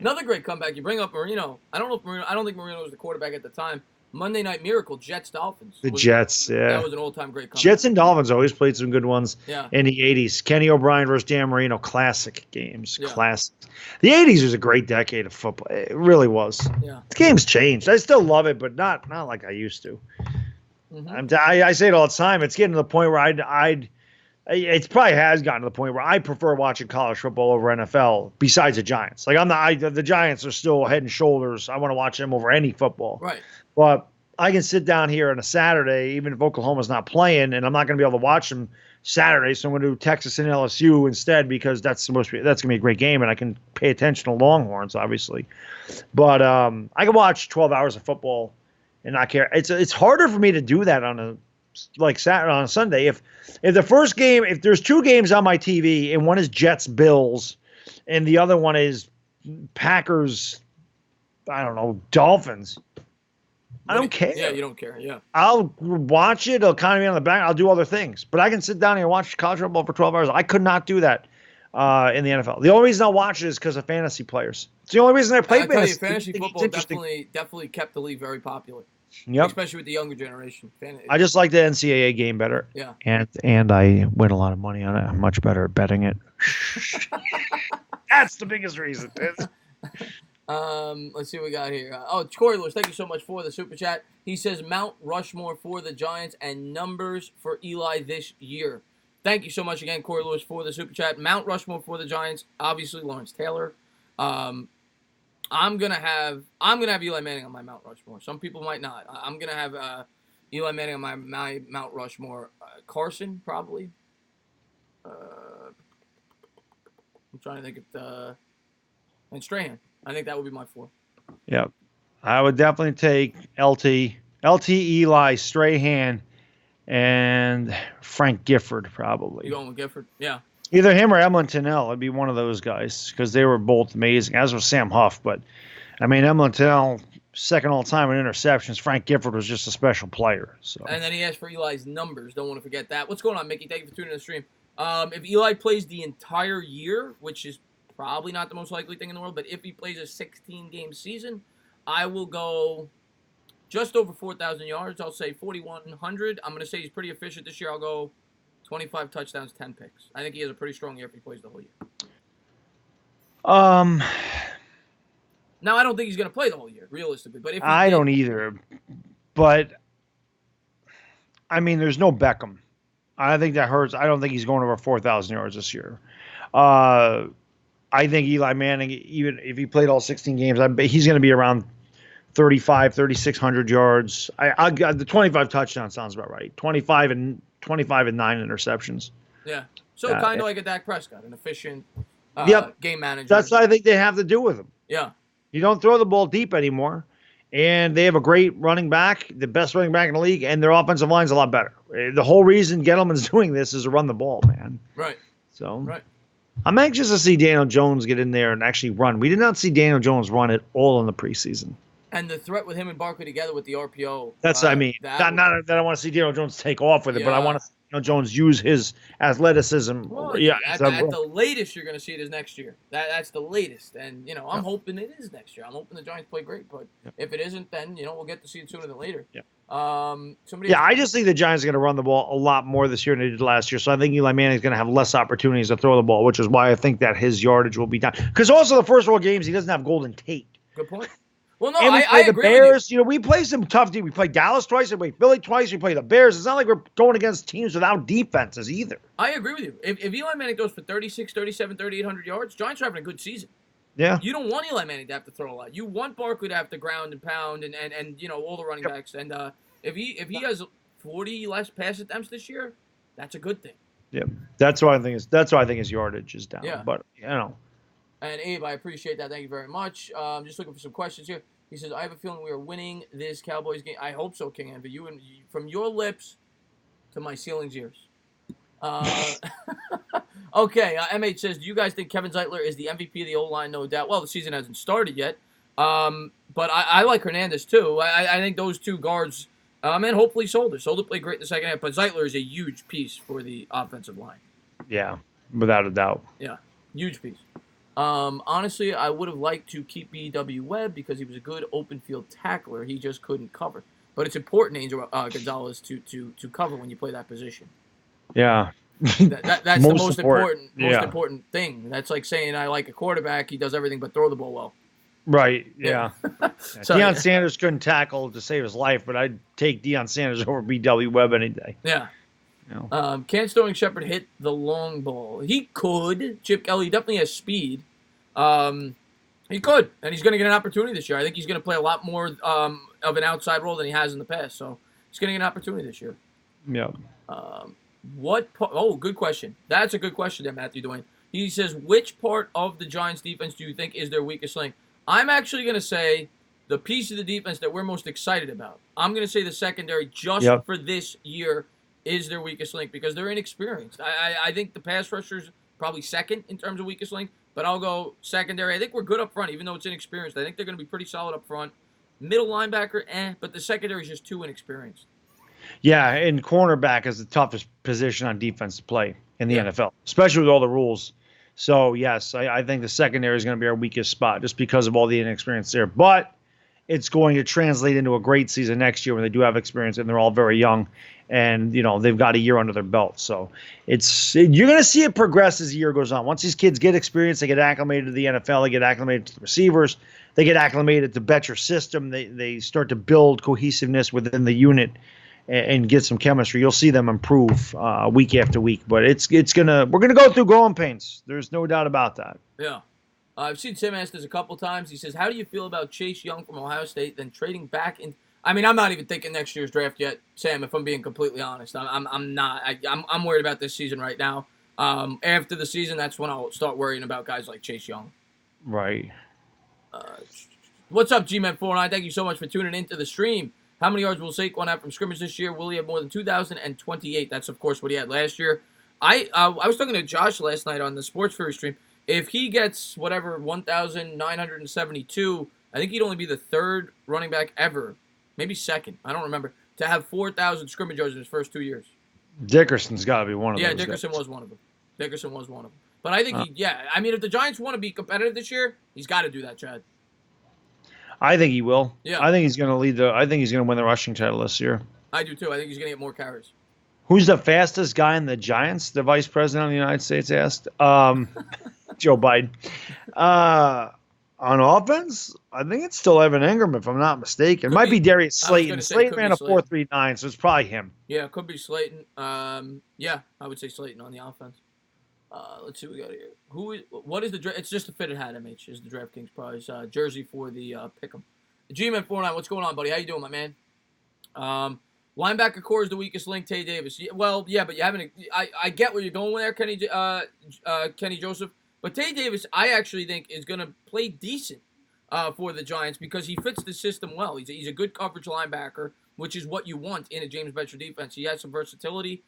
Another great comeback. You bring up Marino. I don't think Marino was the quarterback at the time. Monday Night Miracle, Jets-Dolphins. The Jets, yeah. That was an all-time great comeback. Jets and Dolphins always played some good ones Yeah. in the '80s. Kenny O'Brien versus Dan Marino, classic games. Yeah. Classic. The '80s was a great decade of football. It really was. Yeah. The game's changed. I still love it, but not like I used to. Mm-hmm. I say it all the time. It's getting to the point where it probably has gotten to the point where I prefer watching college football over NFL. Besides the Giants, like the Giants are still head and shoulders. I want to watch them over any football. Right. But I can sit down here on a Saturday, even if Oklahoma's not playing, and I'm not going to be able to watch them Saturday. So I'm going to do Texas and LSU instead because that's going to be a great game, and I can pay attention to Longhorns, obviously. But I can watch 12 hours of football and not care. It's harder for me to do that on a Sunday. If the first game, if there's two games on my TV and one is Jets Bills, and the other one is Packers, I don't know, Dolphins. I don't care. Yeah, you don't care. Yeah. I'll watch it. It'll kind of be on the back. I'll do other things. But I can sit down here and watch college football for 12 hours. I could not do that in the NFL. The only reason I'll watch it is because of fantasy players. It's the only reason I play fantasy. Fantasy football definitely kept the league very popular. Yep. Especially with the younger generation. I just like the NCAA game better. Yeah. And I win a lot of money on it. I'm much better at betting it. That's the biggest reason. Let's see what we got here. Corey Lewis, thank you so much for the super chat. He says Mount Rushmore for the Giants and numbers for Eli this year. Thank you so much again, Corey Lewis, for the super chat. Mount Rushmore for the Giants, obviously Lawrence Taylor. I'm gonna have Eli Manning on my Mount Rushmore. Some people might not. I'm gonna have Eli Manning on my Mount Rushmore. Carson probably. I'm trying to think of and Strahan. I think that would be my 4. Yep. I would definitely take LT, Eli, Strahan, and Frank Gifford probably. You going with Gifford? Yeah. Either him or Emlyn Tennell. It'd be one of those guys because they were both amazing, as was Sam Huff. But, I mean, Emlyn Tennell, second all-time in interceptions. Frank Gifford was just a special player. So. And then he asked for Eli's numbers. Don't want to forget that. What's going on, Mickey? Thank you for tuning in the stream. If Eli plays the entire year, which is probably not the most likely thing in the world, but if he plays a 16-game season, I will go just over 4,000 yards. I'll say 4,100. I'm going to say he's pretty efficient this year. I'll go 25 touchdowns, 10 picks. I think he has a pretty strong year if he plays the whole year. Now, I don't think he's going to play the whole year, realistically. But if I don't either. But, I mean, there's no Beckham. I think that hurts. I don't think he's going over 4,000 yards this year. I think Eli Manning, even if he played all 16 games, I bet he's going to be around 3,600 yards. I got the 25 touchdowns sounds about right. 25 and 9 interceptions. Yeah. So kind of like a Dak Prescott, an efficient game manager. That's what I think they have to do with him. Yeah. You don't throw the ball deep anymore, and they have a great running back, the best running back in the league, and their offensive line's a lot better. The whole reason Gettleman's doing this is to run the ball, man. Right. So. Right. I'm anxious to see Daniel Jones get in there and actually run. We did not see Daniel Jones run at all in the preseason. And the threat with him and Barkley together with the RPO. That's what I mean. Not that I want to see Daniel Jones take off with it, but I want to see Daniel Jones use his athleticism. Well, at the latest, you're going to see it is next year. That's the latest. And, I'm hoping it is next year. I'm hoping the Giants play great. But if it isn't, then, we'll get to see it sooner than later. Yeah. Somebody Yeah, has, I just think the Giants are going to run the ball a lot more this year than they did last year. So I think Eli Manning's going to have less opportunities to throw the ball, which is why I think that his yardage will be down. Because also the first row games, he doesn't have Golden Tate. good point. Well, no, And we I play the agree with you. Bears. We play some tough teams. We play Dallas twice. We play Philly twice. We play the Bears. It's not like we're going against teams without defenses either. I agree with you. If Eli Manning goes for 36, 37, 3,800 yards, Giants are having a good season. Yeah. You don't want Eli Manning to have to throw a lot. You want Barkley to have to ground and pound and all the running backs. And if he has 40 less pass attempts this year, that's a good thing. Yeah. That's why I think his yardage is down. Yeah. But And Abe, I appreciate that. Thank you very much. Just looking for some questions here. He says, I have a feeling we are winning this Cowboys game. I hope so, King Envy. From your lips to my ceiling's ears. Okay, MH says, do you guys think Kevin Zeitler is the MVP of the O-line? No doubt. Well, the season hasn't started yet. But I like Hernandez, too. I think those two guards, and hopefully Solder. Solder played great in the second half, but Zeitler is a huge piece for the offensive line. yeah, without a doubt. Yeah, huge piece. Honestly, I would have liked to keep B.W. Webb because he was a good open field tackler. He just couldn't cover. But it's important, Angel Gonzalez, to cover when you play that position. Yeah. That's the most important thing. That's like saying I like a quarterback. He does everything but throw the ball well. Right. Yeah. So, Deion Sanders couldn't tackle to save his life, but I'd take Deion Sanders over B.W. Webb any day. Yeah. Can Sterling Shepard hit the long ball? He could. Chip Kelly definitely has speed. He could, and he's going to get an opportunity this year. I think he's going to play a lot more of an outside role than he has in the past. So he's going to get an opportunity this year. Yeah. Good question. That's a good question there, Matthew Dwayne. He says, which part of the Giants' defense do you think is their weakest link? I'm actually going to say the piece of the defense that we're most excited about. I'm going to say the secondary just for this year is their weakest link because they're inexperienced. I think the pass rushers probably second in terms of weakest link, but I'll go secondary. I think we're good up front, even though it's inexperienced. I think they're going to be pretty solid up front. Middle linebacker, but the secondary is just too inexperienced. Yeah, and cornerback is the toughest position on defense to play in the NFL, especially with all the rules. So, yes, I think the secondary is going to be our weakest spot just because of all the inexperience there. But it's going to translate into a great season next year when they do have experience and they're all very young and, they've got a year under their belt. So you're going to see it progress as the year goes on. Once these kids get experience, they get acclimated to the NFL, they get acclimated to the receivers, they get acclimated to Betcher's system, they start to build cohesiveness within the unit and get some chemistry. You'll see them improve week after week. But we're gonna go through growing pains. There's no doubt about that. Yeah. I've seen Tim ask this a couple times. He says, how do you feel about Chase Young from Ohio State, then trading back in? I mean, I'm not even thinking next year's draft yet, Sam, if I'm being completely honest. I'm not. I'm worried about this season right now. After the season, that's when I'll start worrying about guys like Chase Young. Right. What's up, G-Man49? Thank you so much for tuning into the stream. How many yards will Saquon have from scrimmage this year? Will he have more than 2,028? That's, of course, what he had last year. I was talking to Josh last night on the Sports Fury stream. If he gets, 1,972, I think he'd only be the third running back ever, maybe second, I don't remember, to have 4,000 scrimmage yards in his first 2 years. Dickerson's got to be one of those. Yeah, Dickerson was one of them. But I think if the Giants want to be competitive this year, he's got to do that, Chad. I think he will. Yeah. I think he's going to win the rushing title this year. I do too. I think he's going to get more carries. Who's the fastest guy in the Giants? The vice president of the United States asked. Joe Biden. On offense, I think it's still Evan Ingram, if I'm not mistaken. It might be Darius Slayton. Slayton ran a 4.39, so it's probably him. Yeah, it could be Slayton. I would say Slayton on the offense. Let's see what we got here. What is the draft? It's just a fitted hat, MH, is the DraftKings prize. Jersey for the Pick'em. G-Man49, what's going on, buddy? How you doing, my man? Linebacker core is the weakest link, Tay Davis. But you haven't. I get where you're going with there, Kenny Joseph. But Tay Davis, I actually think, is going to play decent for the Giants because he fits the system well. He's a good coverage linebacker, which is what you want in a James Betcher defense. He has some versatility.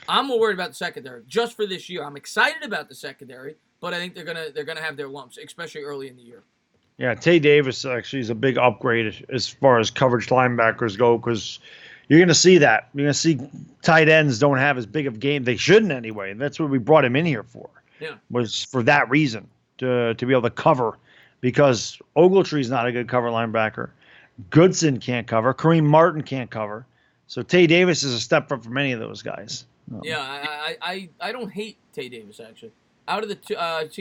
I'm more worried about the secondary just for this year. I'm excited about the secondary, but I think they're gonna have their lumps, especially early in the year. Yeah, Tay Davis actually is a big upgrade as far as coverage linebackers go because you're going to see that. You're going to see tight ends don't have as big of game. They shouldn't anyway, and that's what we brought him in here for. Yeah, was for that reason to be able to cover because Ogletree's not a good cover linebacker. Goodson can't cover. Kareem Martin can't cover. So Tay Davis is a step up from any of those guys. Yeah, I don't hate Tay Davis, actually. Out of the two,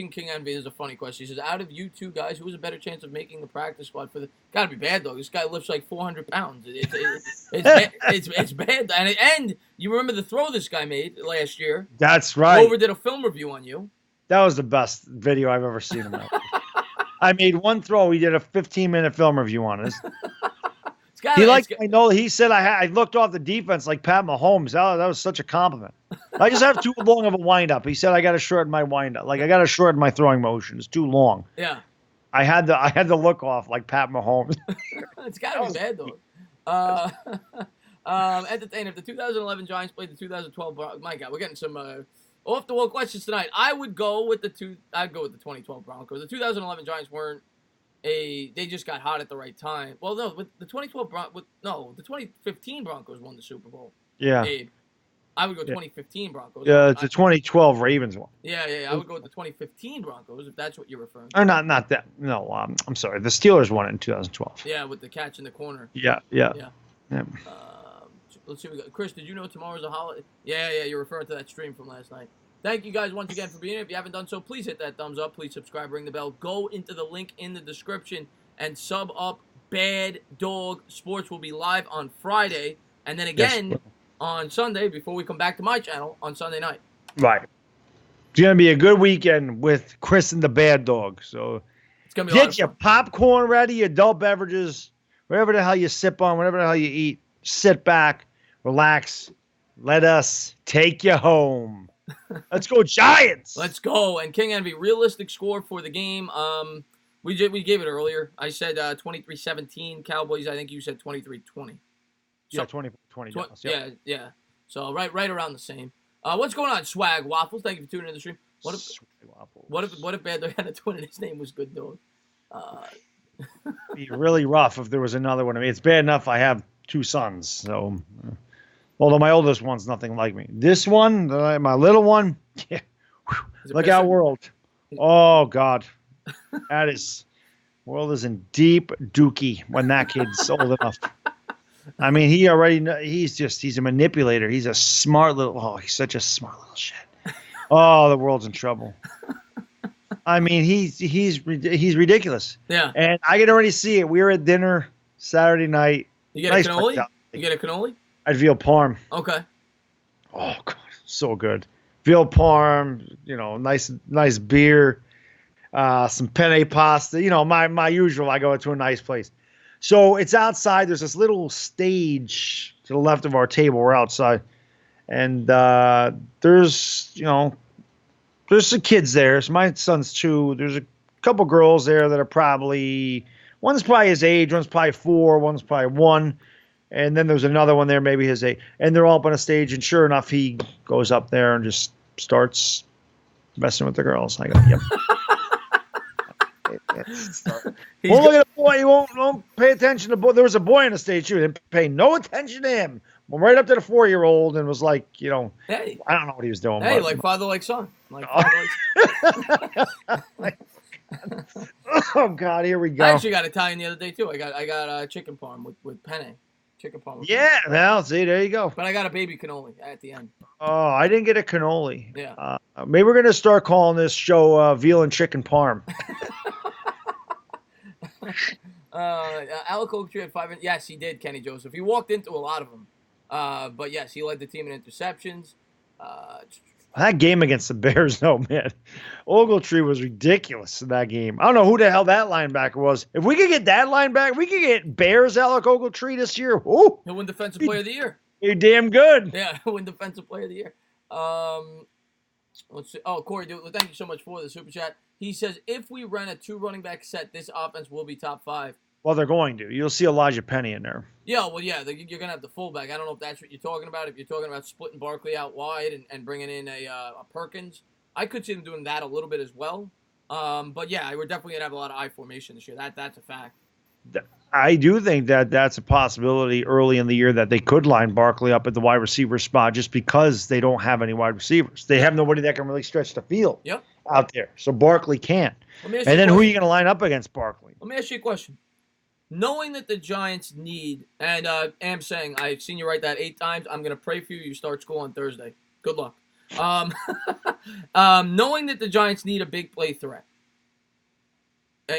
King Envy, there's a funny question. He says, out of you two guys, who has a better chance of making the practice squad for the? Gotta be Bad Dog. This guy lifts like 400 pounds. It's bad. And you remember the throw this guy made last year? That's right. Rover did a film review on you. That was the best video I've ever seen in my life. I made one throw. He did a 15-minute film review on us. I know he said I looked off the defense like Pat Mahomes. That was such a compliment. I just have too long of a windup. He said I got to shorten my windup. Like I got to shorten my throwing motion. It's too long. Yeah. I had the look off like Pat Mahomes. It's got to be Bad Dog. Entertain. If the 2011 Giants played the 2012 my God, we're getting some off the wall questions tonight. I'd go with the 2012 Broncos. The 2011 Giants weren't they just got hot at the right time. Well, no, with the 2015 Broncos won the Super Bowl. Yeah. Abe. I would go 2015 Broncos. Yeah, the 2012 Ravens one. Yeah. I would go with the 2015 Broncos if that's what you're referring to. Or not that. No, I'm sorry. The Steelers won it in 2012. Yeah, with the catch in the corner. Yeah. Let's see. Chris, did you know tomorrow's a holiday? Yeah. You're referring to that stream from last night. Thank you guys once again for being here. If you haven't done so, please hit that thumbs up. Please subscribe, ring the bell. Go into the link in the description and sub up. Bad Dog Sports will be live on Friday. And then again on Sunday before we come back to my channel on Sunday night. Right. It's going to be a good weekend with Chris and the Bad Dog. So it's gonna be get your popcorn ready, adult beverages, whatever the hell you sip on, whatever the hell you eat. Sit back, relax. Let us take you home. Let's go Giants. Let's go. And King Envy, realistic score for the game. We gave it earlier. I said 23-17 Cowboys. I think you said 23-20. Yeah, 20. Yeah. So right around the same. What's going on, Swag Waffles? Thank you for tuning in the stream. What if Bad Dog had a twin and his name was Good Dog? Be really rough if there was another one. I mean, it's bad enough I have two sons. So, although my oldest one's nothing like me. This one, my little one, yeah. Look out, world. Oh God, world is in deep dookie when that kid's old enough. I mean, he's a manipulator. He's a smart he's such a smart little shit. Oh, the world's in trouble. I mean, he's ridiculous. Yeah. And I can already see it. We were at dinner Saturday night. You get a cannoli? You get a cannoli? I'd veal parm. Okay. Oh God, so good. Veal parm, nice beer, some penne pasta. My usual. I go to a nice place. So it's outside. There's this little stage to the left of our table. We're outside, and there's some kids there. So my son's 2. There's a couple girls there that are one's probably his age, one's probably 4, one's probably 1, and then there's another one there, maybe his age. And they're all up on a stage, and sure enough, he goes up there and just starts messing with the girls. I go, yep. Well, look at the boy. He won't pay attention to boy. There was a boy on the stage too. He didn't pay no attention to him. Went right up to the 4-year-old and was like, hey, I don't know what he was doing. Hey, like father, like son. Oh God, here we go. I actually got Italian the other day too. I got chicken parm with penne. Chicken parm. Well, see, there you go. But I got a baby cannoli at the end. Oh, I didn't get a cannoli. Yeah. Maybe we're gonna start calling this show veal and chicken parm. Alec Ogletree had 5. Yes, he did, Kenny Joseph. He walked into a lot of them. But yes, he led the team in interceptions. That game against the Bears, though, man. Ogletree was ridiculous in that game. I don't know who the hell that linebacker was. If we could get that linebacker, we could get Bears Alec Ogletree this year. Ooh, he'll win Defensive Player of the Year. You're damn good. Yeah, he'll win Defensive Player of the Year. Let's see. Oh, Corey, thank you so much for the super chat. He says, if we run a 2 running back set, this offense will be top 5. Well, they're going to. You'll see Elijah Penny in there. Yeah, you're going to have the fullback. I don't know if that's what you're talking about. If you're talking about splitting Barkley out wide and bringing in a Perkins, I could see them doing that a little bit as well. But yeah, we're definitely going to have a lot of I formation this year. That's a fact. I do think that's a possibility early in the year that they could line Barkley up at the wide receiver spot just because they don't have any wide receivers. They have nobody that can really stretch the field out there. So Barkley can't. And then who are you going to line up against Barkley? Let me ask you a question. knowing that the Giants need, and am saying, I've seen you write that 8 times. I'm going to pray for you. You start school on Thursday. Good luck. Knowing that the Giants need a big play threat,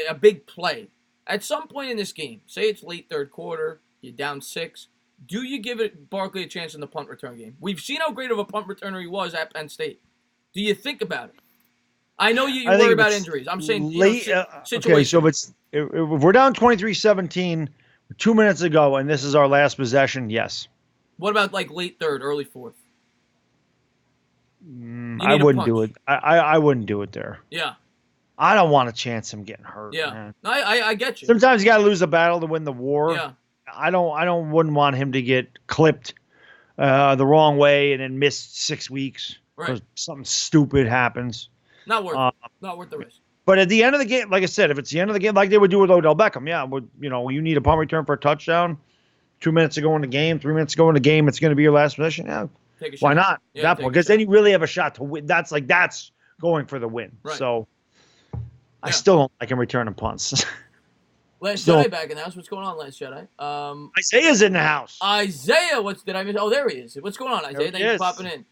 a big play, at some point in this game, say it's late third quarter, you're down 6, do you give it Barkley a chance in the punt return game? We've seen how great of a punt returner he was at Penn State. Do you think about it? I know you worry about injuries. I'm saying late, situation. Okay, so if we're down 23-17 2 minutes ago and this is our last possession, yes. What about like late third, early fourth? I wouldn't do it. I wouldn't do it there. Yeah. I don't want to chance him getting hurt. Yeah. Man. I get you. Sometimes you got to lose a battle to win the war. Yeah. Wouldn't want him to get clipped the wrong way and then miss 6 weeks because something stupid happens. Not worth the risk. But at the end of the game, like I said, if it's the end of the game, like they would do with Odell Beckham, you need a punt return for a touchdown. 2 minutes to go in the game, 3 minutes to go in the game, it's going to be your last possession. Yeah, why not? Yeah, that point, because then you really have a shot to win. That's going for the win. Right. So I still don't like him returning punts. Last Jedi back in the house. What's going on, Last Jedi? Isaiah's in the house. Isaiah, did I miss? Oh, there he is. What's going on, Isaiah? Thank you for popping in.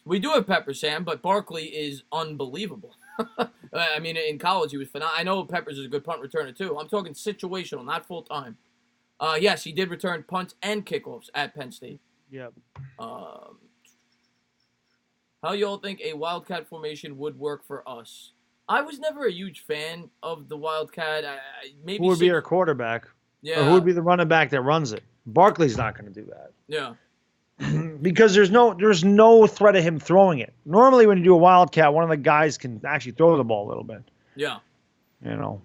We do have Pepper Sam, but Barkley is unbelievable. I mean, in college he was phenomenal. I know Peppers is a good punt returner too. I'm talking situational, not full time. Yes, he did return punts and kickoffs at Penn State. Yep. How y'all think a Wildcat formation would work for us? I was never a huge fan of the Wildcat. Maybe who would be our quarterback? Yeah. Or who would be the running back that runs it? Barkley's not going to do that. Yeah. Because there's no threat of him throwing it. Normally, when you do a Wildcat, one of the guys can actually throw the ball a little bit. Yeah.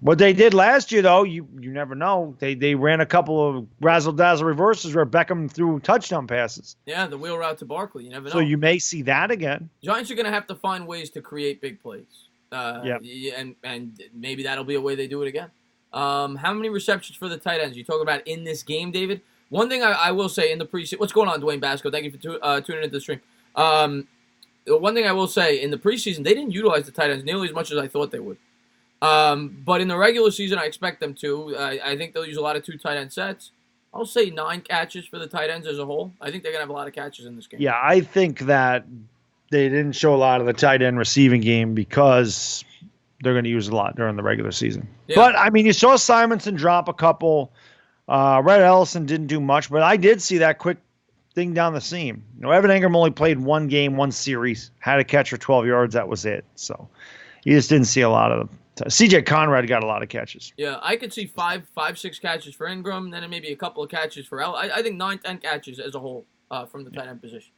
What they did last year, though, you never know. They ran a couple of razzle-dazzle reverses where Beckham threw touchdown passes. Yeah, the wheel route to Barkley. You never know. So you may see that again. Giants are going to have to find ways to create big plays. And maybe that'll be a way they do it again. How many receptions for the tight ends? You talk about in this game, David? One thing I will say in the preseason, what's going on, Dwayne Basco? Thank you for tuning into the stream. One thing I will say, in the preseason, they didn't utilize the tight ends nearly as much as I thought they would. But in the regular season, I expect them to. I think they'll use a lot of 2 tight end sets. I'll say 9 catches for the tight ends as a whole. I think they're going to have a lot of catches in this game. Yeah, I think that they didn't show a lot of the tight end receiving game because they're going to use a lot during the regular season. Yeah. But, I mean, you saw Simonson drop a couple. Red Ellison didn't do much, but I did see that quick thing down the seam. Evan Ingram only played 1 game, 1 series, had a catch for 12 yards. That was it. So you just didn't see a lot of them. C.J. Conrad got a lot of catches. Yeah, I could see 6 catches for Ingram, then maybe a couple of catches for I think 9, 10 catches as a whole from the tight end position.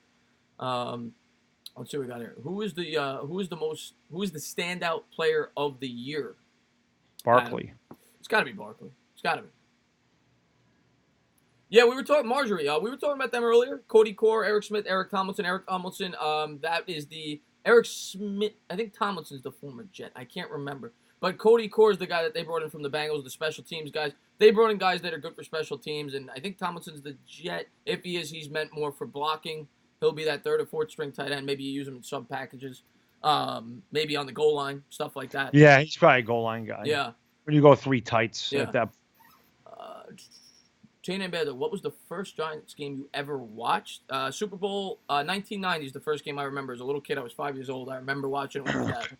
Let's see what we got here. Who is the standout player of the year? Barkley. It's got to be Barkley. It's got to be. Yeah, we were talking Marjorie. We were talking about them earlier. Cody Core, Eric Smith, Eric Tomlinson. That is the Eric Smith. I think Tomlinson's the former Jet. I can't remember. But Cody Core is the guy that they brought in from the Bengals, the special teams guys. They brought in guys that are good for special teams, and I think Tomlinson's the Jet. If he is, he's meant more for blocking. He'll be that 3rd or 4th string tight end. Maybe you use him in sub packages. Maybe on the goal line, stuff like that. Yeah, he's probably a goal line guy. Yeah. When you go 3 tights yeah. at that. Chain and Bear, what was the first Giants game you ever watched? Super Bowl 1990 is the first game I remember. As a little kid, I was 5 years old. I remember watching it with my dad.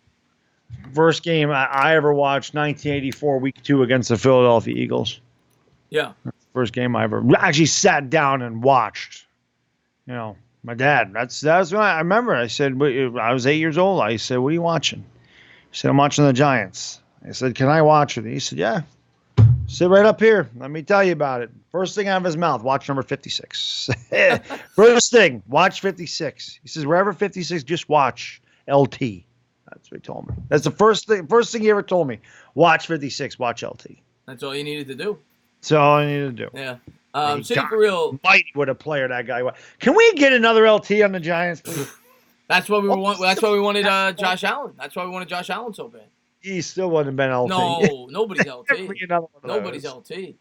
First game I ever watched, 1984, week 2 against the Philadelphia Eagles. Yeah. First game I ever actually sat down and watched. My dad. That's when I remember. I said, I was 8 years old. I said, "What are you watching?" He said, "I'm watching the Giants." I said, "Can I watch it?" He said, "Yeah. Sit right up here. Let me tell you about it." First thing out of his mouth, watch number 56. First thing, watch 56. He says, wherever 56, just watch LT. That's what he told me. That's the first thing he ever told me. Watch 56, watch LT. That's all you needed to do. That's all I needed to do. Yeah. City for real. Mighty what a player that guy was. Can we get another LT on the Giants, please? That's what we want. That's why we wanted Josh Allen. That's why we wanted Josh Allen so bad. He still wouldn't have been LT. No, nobody's LT. Nobody's LT.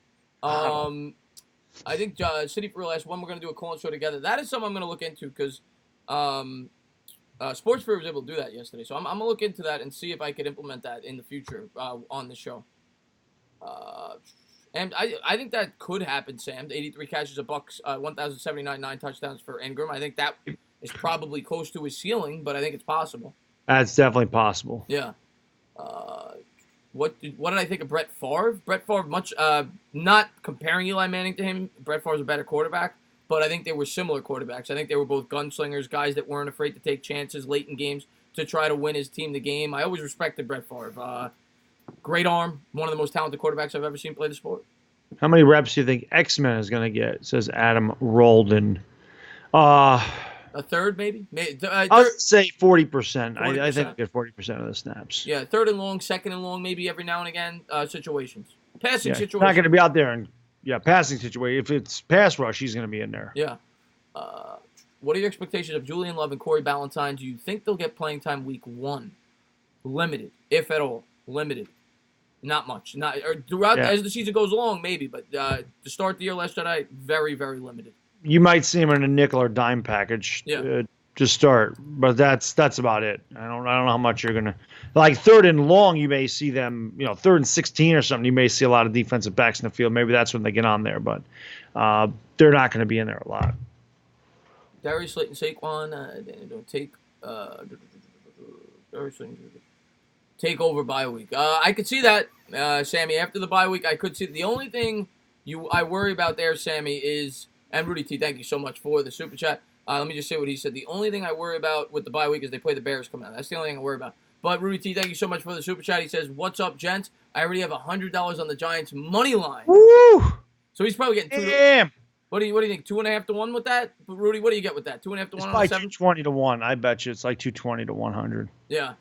I think City for real asked when we're going to do a call-in show together. That is something I'm going to look into because Sports Free was able to do that yesterday. So I'm going to look into that and see if I could implement that in the future on the show. Uh, and I think that could happen, Sam. 83 catches, a bucks, 1,079, 9 touchdowns for Ingram. I think that is probably close to his ceiling, but I think it's possible. That's definitely possible. Yeah. Uh, what did I think of Brett Favre? Brett Favre, not comparing Eli Manning to him. Brett Favre's a better quarterback, but I think they were similar quarterbacks. I think they were both gunslingers, guys that weren't afraid to take chances late in games to try to win his team the game. I always respected Brett Favre. Great arm, one of the most talented quarterbacks I've ever seen play the sport. How many reps do you think X-Men is going to get? Says Adam Roldan. Uh, A third, maybe? I'll say 40%. 40%. I think get 40% of the snaps. Yeah, third and long, second and long, maybe every now and again situations. Passing Yeah, situations. not going to be out there and passing situation. If it's pass rush, he's going to be in there. Yeah. What are your expectations of Julian Love and Corey Ballantyne? Do you think they'll get playing time week 1? Limited, if at all. Limited. Not much. Not or throughout as the season goes along, maybe, but to start the year last Jedi, very, very limited. You might see him in a nickel or dime package to start, but that's about it. I don't know how much you're gonna like third and long. You may see them, third and 16 or something. You may see a lot of defensive backs in the field. Maybe that's when they get on there, but they're not going to be in there a lot. Darius Slayton, Saquon, don't take. Darius Slayton. Take over bye week. I could see that, Sammy. After the bye week, I could see. The only thing I worry about there, Sammy, is, and Rudy T, thank you so much for the super chat. Let me just say what he said. The only thing I worry about with the bye week is they play the Bears coming out. That's the only thing I worry about. But Rudy T, thank you so much for the super chat. He says, "What's up, gents? I already have $100 on the Giants money line." Woo! So he's probably getting Damn. What do you think? 2.5 to 1 with that, Rudy? What do you get with that? 2.5 to 1 It's on probably 7? 220 to 1. I bet you it's like 220 to 100. Yeah.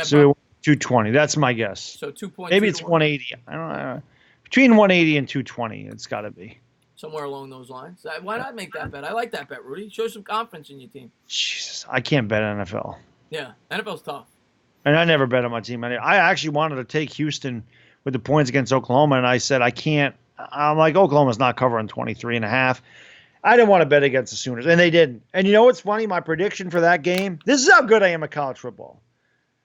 So 220. That's my guess. So 2.2. Maybe it's 180. I don't know. Between 180 and 220, it's got to be. Somewhere along those lines. Why not make that bet? I like that bet, Rudy. Show some confidence in your team. Jesus, I can't bet NFL. Yeah, NFL's tough. And I never bet on my team. I actually wanted to take Houston with the points against Oklahoma, and I said I can't. I'm like, Oklahoma's not covering 23.5. I didn't want to bet against the Sooners, and they didn't. And you know what's funny? My prediction for that game, this is how good I am at college football.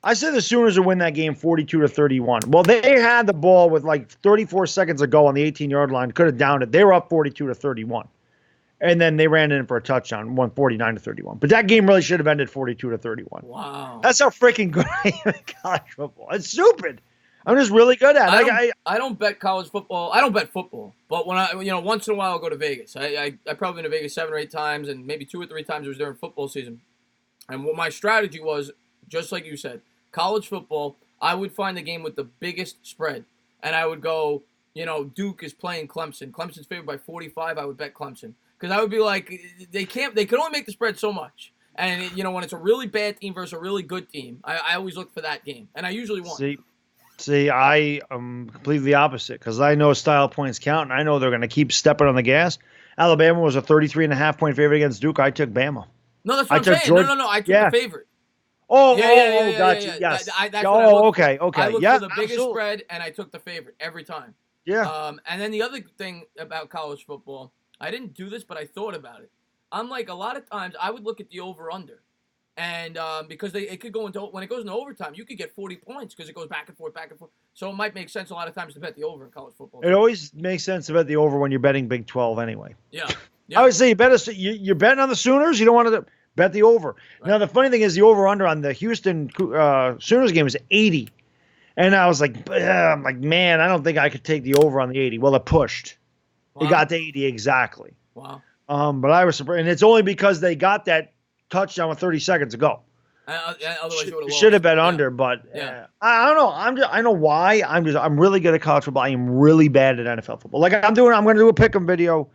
I said the Sooners would win that game 42-31. Well, they had the ball with like 34 seconds to go on the 18-yard line. Could have downed it. They were up 42-31. And then they ran in for a touchdown, won 49-31. But that game really should have ended 42-31. Wow. That's how freaking good I am at college football. It's stupid. I'm just really good at it. I don't bet college football. I don't bet football. But when once in a while I'll go to Vegas. I probably been to Vegas 7 or 8 times, and maybe 2 or 3 times it was during football season. And what my strategy was, just like you said, college football, I would find the game with the biggest spread. And I would go, Duke is playing Clemson. Clemson's favored by 45. I would bet Clemson. Because I would be like, they could only make the spread so much. And, when it's a really bad team versus a really good team, I always look for that game. And I usually won. See, I am completely the opposite because I know style points count, and I know they're going to keep stepping on the gas. Alabama was a 33.5-point favorite against Duke. I took Bama. No, that's what I'm saying. No. I took the favorite. Gotcha. Yes. Okay. I looked for the biggest spread, and I took the favorite every time. Yeah. And then the other thing about college football, I didn't do this, but I thought about it. I'm like, a lot of times I would look at the over-under. And because it could go into, when it goes into overtime, you could get 40 points because it goes back and forth. So it might make sense a lot of times to bet the over in college football. It always makes sense to bet the over when you're betting Big 12 anyway. Yeah. I would say you're betting on the Sooners. You don't want to bet the over. Right. Now, the funny thing is the over-under on the Houston Sooners game is 80. And I was like, man, I don't think I could take the over on the 80. Well, it pushed. Wow. It got to 80 exactly. Wow. But I was surprised. And it's only because they got that touchdown with 30 seconds to go. Should have been under, but I don't know. I know why. I'm really good at college football. I am really bad at NFL football. Like I'm going to do a pick'em video.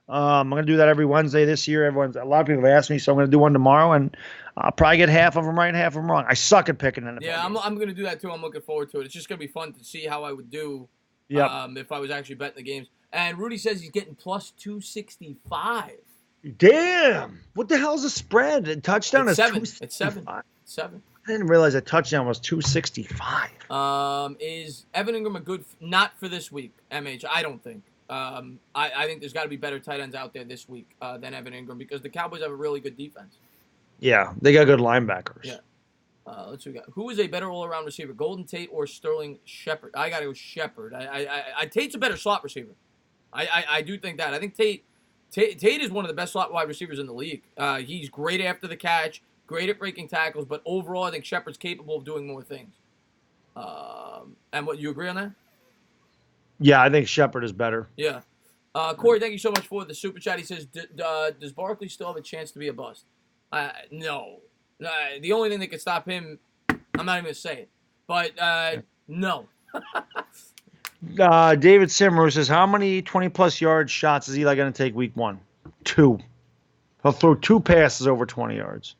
I'm going to do that every Wednesday this year. A lot of people have asked me, so I'm going to do one tomorrow, and I'll probably get half of them right and half of them wrong. I suck at picking NFL. Yeah, I'm going to do that too. I'm looking forward to it. It's just going to be fun to see how I would do if I was actually betting the games. And Rudy says he's getting plus 265. Damn! What the hell's the spread? A touchdown is 7. It's 7. 7. I didn't realize a touchdown was 265. Is Evan Ingram a good? Not for this week, MH. I don't think. I think there's got to be better tight ends out there this week than Evan Ingram because the Cowboys have a really good defense. Yeah, they got good linebackers. Yeah. Let's see. Who is a better all-around receiver, Golden Tate or Sterling Shepard? I got to go Shepard. Tate's a better slot receiver. I do think that. I think Tate is one of the best slot wide receivers in the league. He's great after the catch, great at breaking tackles, but overall, I think Shepard's capable of doing more things. And what, you agree on that? Yeah, I think Shepard is better. Yeah. Corey, thank you so much for the super chat. He says, does Barkley still have a chance to be a bust? No. The only thing that could stop him, I'm not even going to say it, but no. David Simmer says, how many 20-plus yard shots is Eli going to take week 1? 2. He'll throw 2 passes over 20 yards.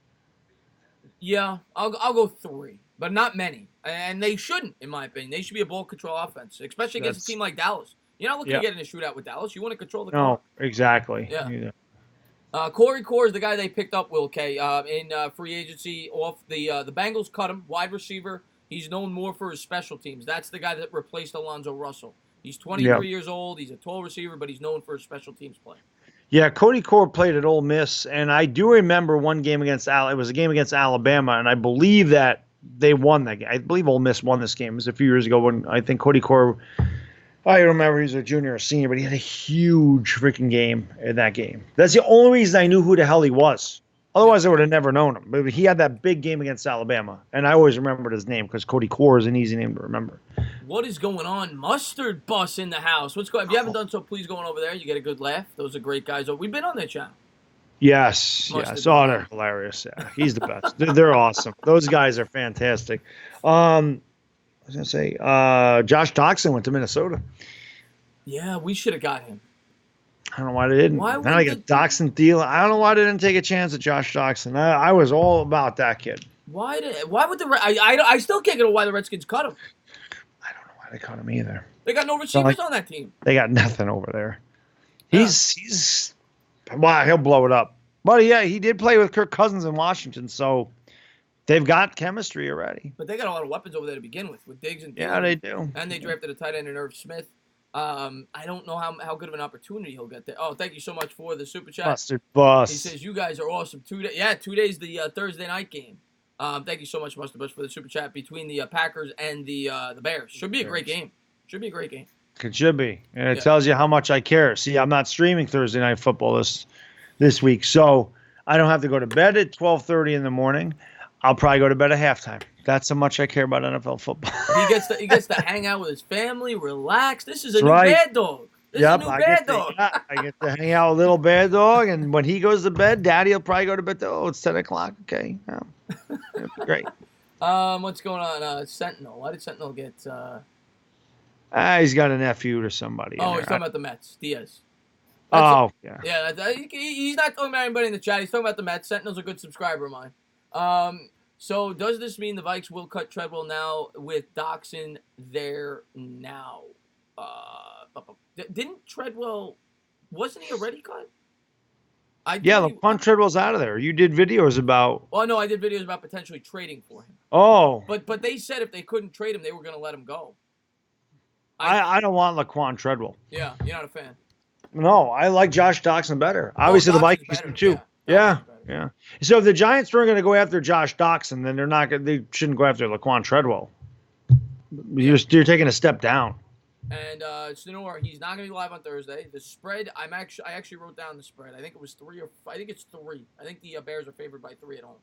Yeah, I'll go 3, but not many. And they shouldn't, in my opinion. They should be a ball control offense, especially against a team like Dallas. You're not looking to get in a shootout with Dallas. You want to control the clock. No, exactly. Yeah. Corey Core is the guy they picked up, Will K, in free agency off the Bengals cut him, wide receiver. He's known more for his special teams. That's the guy that replaced Alonzo Russell. He's 23 years old. He's a tall receiver, but he's known for his special teams play. Yeah, Cody Core played at Ole Miss, and I do remember one game against it was a game against Alabama, and I believe that they won that game. I believe Ole Miss won this game. It was a few years ago when I think Cody Core, I don't remember he was a junior or senior, but he had a huge freaking game in that game. That's the only reason I knew who the hell he was. Otherwise, I would have never known him. But he had that big game against Alabama, and I always remembered his name because Cody Core is an easy name to remember. What is going on? Mustard Bus in the house. What's going? If you haven't done so, please go on over there. You get a good laugh. Those are great guys. We've been on their channel. Yes. Oh, they're hilarious. Yeah, he's the best. They're awesome. Those guys are fantastic. I was gonna say, Josh Doxson went to Minnesota. Yeah, we should have got him. I don't know why they didn't. Now they got Doxson deal. I don't know why they didn't take a chance at Josh Doxson. I was all about that kid. Why would I still can't get why the Redskins cut him. I don't know why they cut him either. They got no receivers on that team. They got nothing over there. He's wow, he'll blow it up. But yeah, he did play with Kirk Cousins in Washington, so they've got chemistry already. But they got a lot of weapons over there to begin with Diggs and Thielen. Yeah, they do. And they drafted a tight end in Irv Smith. I don't know how good of an opportunity he'll get there. Oh, thank you so much for the super chat. Mustard Bus. He says you guys are awesome. 2 days. Yeah, 2 days the Thursday night game. Thank you so much, Mustard Bus, for the super chat between the Packers and the Bears. Should be a great game. Should be a great game. It should be, and it tells you how much I care. See, I'm not streaming Thursday Night Football this week, so I don't have to go to bed at 12:30 in the morning. I'll probably go to bed at halftime. That's how much I care about NFL football. He gets to hang out with his family, relax. This is a new bad dog. This is a new bad dog. I get to hang out with little bad dog, and when he goes to bed, Daddy will probably go to bed. Oh, it's 10 o'clock. Okay, great. What's going on? Sentinel. Why did Sentinel get? He's got a nephew or somebody. Oh, he's talking about the Mets. Diaz. Yeah. Yeah, he's not talking about anybody in the chat. He's talking about the Mets. Sentinel's a good subscriber of mine. So does this mean the Vikes will cut Treadwell now with Doxson there now? Didn't Treadwell, wasn't he already cut? Laquan Treadwell's out of there. You did videos about. Oh no, I did videos about potentially trading for him. Oh. But they said if they couldn't trade him, they were going to let him go. I don't want Laquan Treadwell. Yeah, you're not a fan. No, I like Josh Doxson better. Obviously, the Vikings do too. Yeah. So if the Giants weren't going to go after Josh Doxson, then they shouldn't go after Laquan Treadwell. You're taking a step down. And Sonora, he's not going to be live on Thursday. The spread, I actually wrote down the spread. I think it was 3 or I think it's 3. I think the Bears are favored by 3 at home.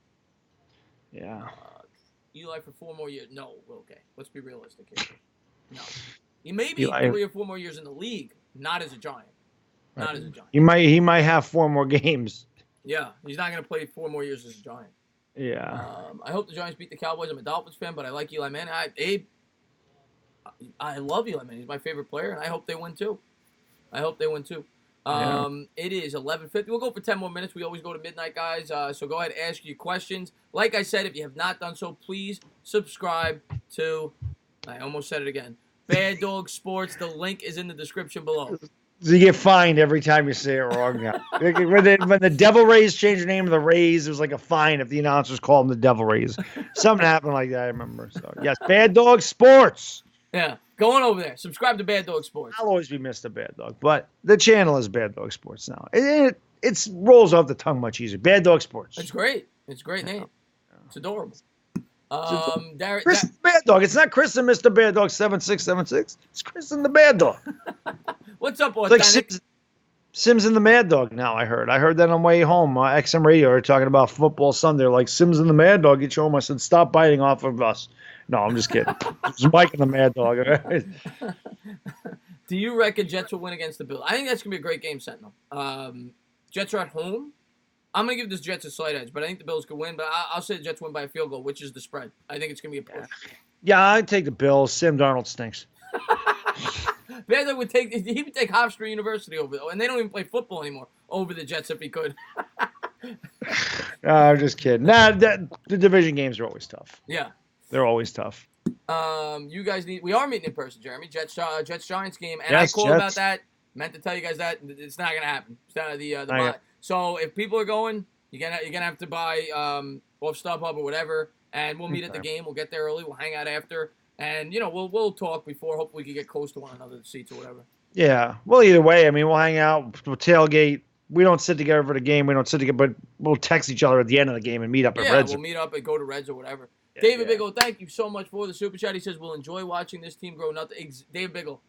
Yeah. Eli for 4 more years. No, okay. Let's be realistic here. No. He may be 3 or 4 more years in the league, not as a Giant. Not as a Giant. He might have 4 more games. Yeah, he's not going to play 4 more years as a Giant. Yeah. I hope the Giants beat the Cowboys. I'm a Dolphins fan, but I like Eli Manning. I love Eli Manning. He's my favorite player, and I hope they win too. It is 11:50. We'll go for 10 more minutes. We always go to midnight, guys. So go ahead and ask your questions. Like I said, if you have not done so, please subscribe to, I almost said it again, Bad Dog Sports. The link is in the description below. So you get fined every time you say it wrong. When the Devil Rays changed the name of the Rays, it was like a fine if the announcers called them the Devil Rays. Something happened like that, I remember. So yes, Bad Dog Sports. Yeah, go on over there. Subscribe to Bad Dog Sports. I'll always be Mr. Bad Dog, but the channel is Bad Dog Sports now. It rolls off the tongue much easier. Bad Dog Sports. It's great. It's a great name. It's adorable. Derek, Chris the Bad Dog. It's not Chris and Mr. Bad Dog 7676. It's Chris and the Bad Dog. what's up, It's like Authentic? Sims and the Mad Dog now, I heard. I heard that on my way home. XM Radio are talking about football Sunday. Like, Sims and the Mad Dog get you home. I said, stop biting off of us. No, I'm just kidding. It's Mike and the Mad Dog. All right? Do you reckon Jets will win against the Bills? I think that's going to be a great game, Sentinel. Jets are at home. I'm going to give this Jets a slight edge, but I think the Bills could win. But I'll say the Jets win by a field goal, which is the spread. I think it's going to be a push. Yeah, I'd take the Bills. Sam Darnold stinks. He would take Hofstra University over, and they don't even play football anymore, over the Jets if he could. I'm just kidding. Nah, the division games are always tough. Yeah. They're always tough. You guys we are meeting in person, Jeremy. Jets Giants game, and Yes, I called Jets. about that. Meant to tell you guys that it's not gonna happen. It's not the buy. So if people are going, you're gonna have to buy off StubHub or whatever, and we'll meet at the game. We'll get there early. We'll hang out after, and we'll talk before. Hopefully, we can get close to one another, the seats or whatever. Yeah. Well, either way, I mean, we'll hang out. We'll tailgate. We don't sit together for the game. We don't sit together, but we'll text each other at the end of the game and meet up at Reds. We'll meet up and go to Reds or whatever. Yeah, David Biggle, thank you so much for the super chat. He says we'll enjoy watching this team grow. David Biggle,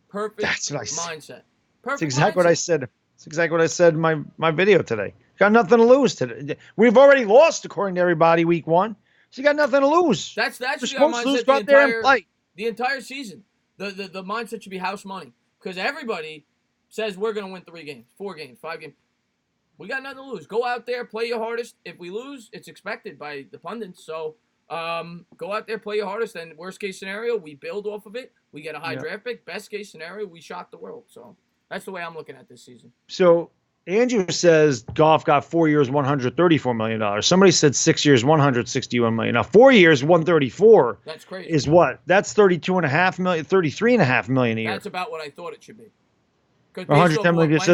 perfect mindset. Perfect. That's exactly what I said. It's exactly what I said in my video today. Got nothing to lose today. We've already lost according to everybody week 1. So you got nothing to lose. That's You're our supposed to lose. mindset Go out there and play. the entire season. The mindset should be house money, because everybody says we're going to win 3 games, 4 games, 5 games. We got nothing to lose. Go out there, play your hardest. If we lose, it's expected by the pundits. So go out there, play your hardest. And worst case scenario, we build off of it. We get a high draft pick. Best case scenario, we shock the world. So that's the way I'm looking at this season. So Andrew says Goff got 4 years, $134 million. Somebody said 6 years, $161 million. Now 4 years, $134. That's crazy. Is what? That's $32.5 million, $33.5 million a year. That's about what I thought it should be. $110 million. So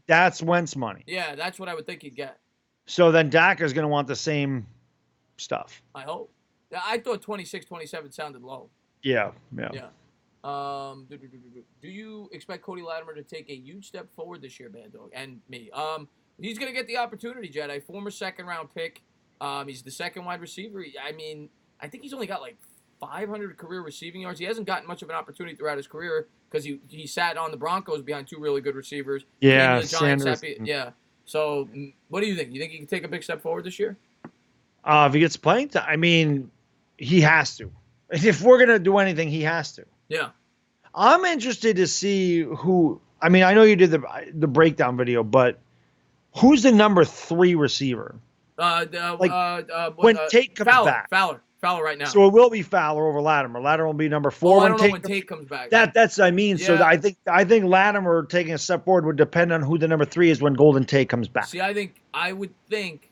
that's Wentz money. Yeah, that's what I would think he'd get. So then Dak is going to want the same stuff. I hope. I thought 26, 27 sounded low. Yeah. Do you expect Cody Latimer to take a huge step forward this year, Bad Dog? And me. He's going to get the opportunity, Jedi. Former second-round pick. He's the second wide receiver. I think he's only got like 500 career receiving yards. He hasn't gotten much of an opportunity throughout his career because he sat on the Broncos behind 2 really good receivers. Yeah, the Giants Sanders. Yeah. So, what do you think? You think he can take a big step forward this year? If he gets playing time, I mean, he has to. If we're going to do anything, he has to. Yeah. I'm interested to see who. I mean, I know you did the breakdown video, but who's the number 3 receiver? When Tate comes back. Fowler right now. So it will be Fowler over Latimer. Latimer will be number 4 I don't know when Tate comes back. That's what I mean. Yeah. So I think Latimer taking a step forward would depend on who the number 3 is when Golden Tate comes back. See, I would think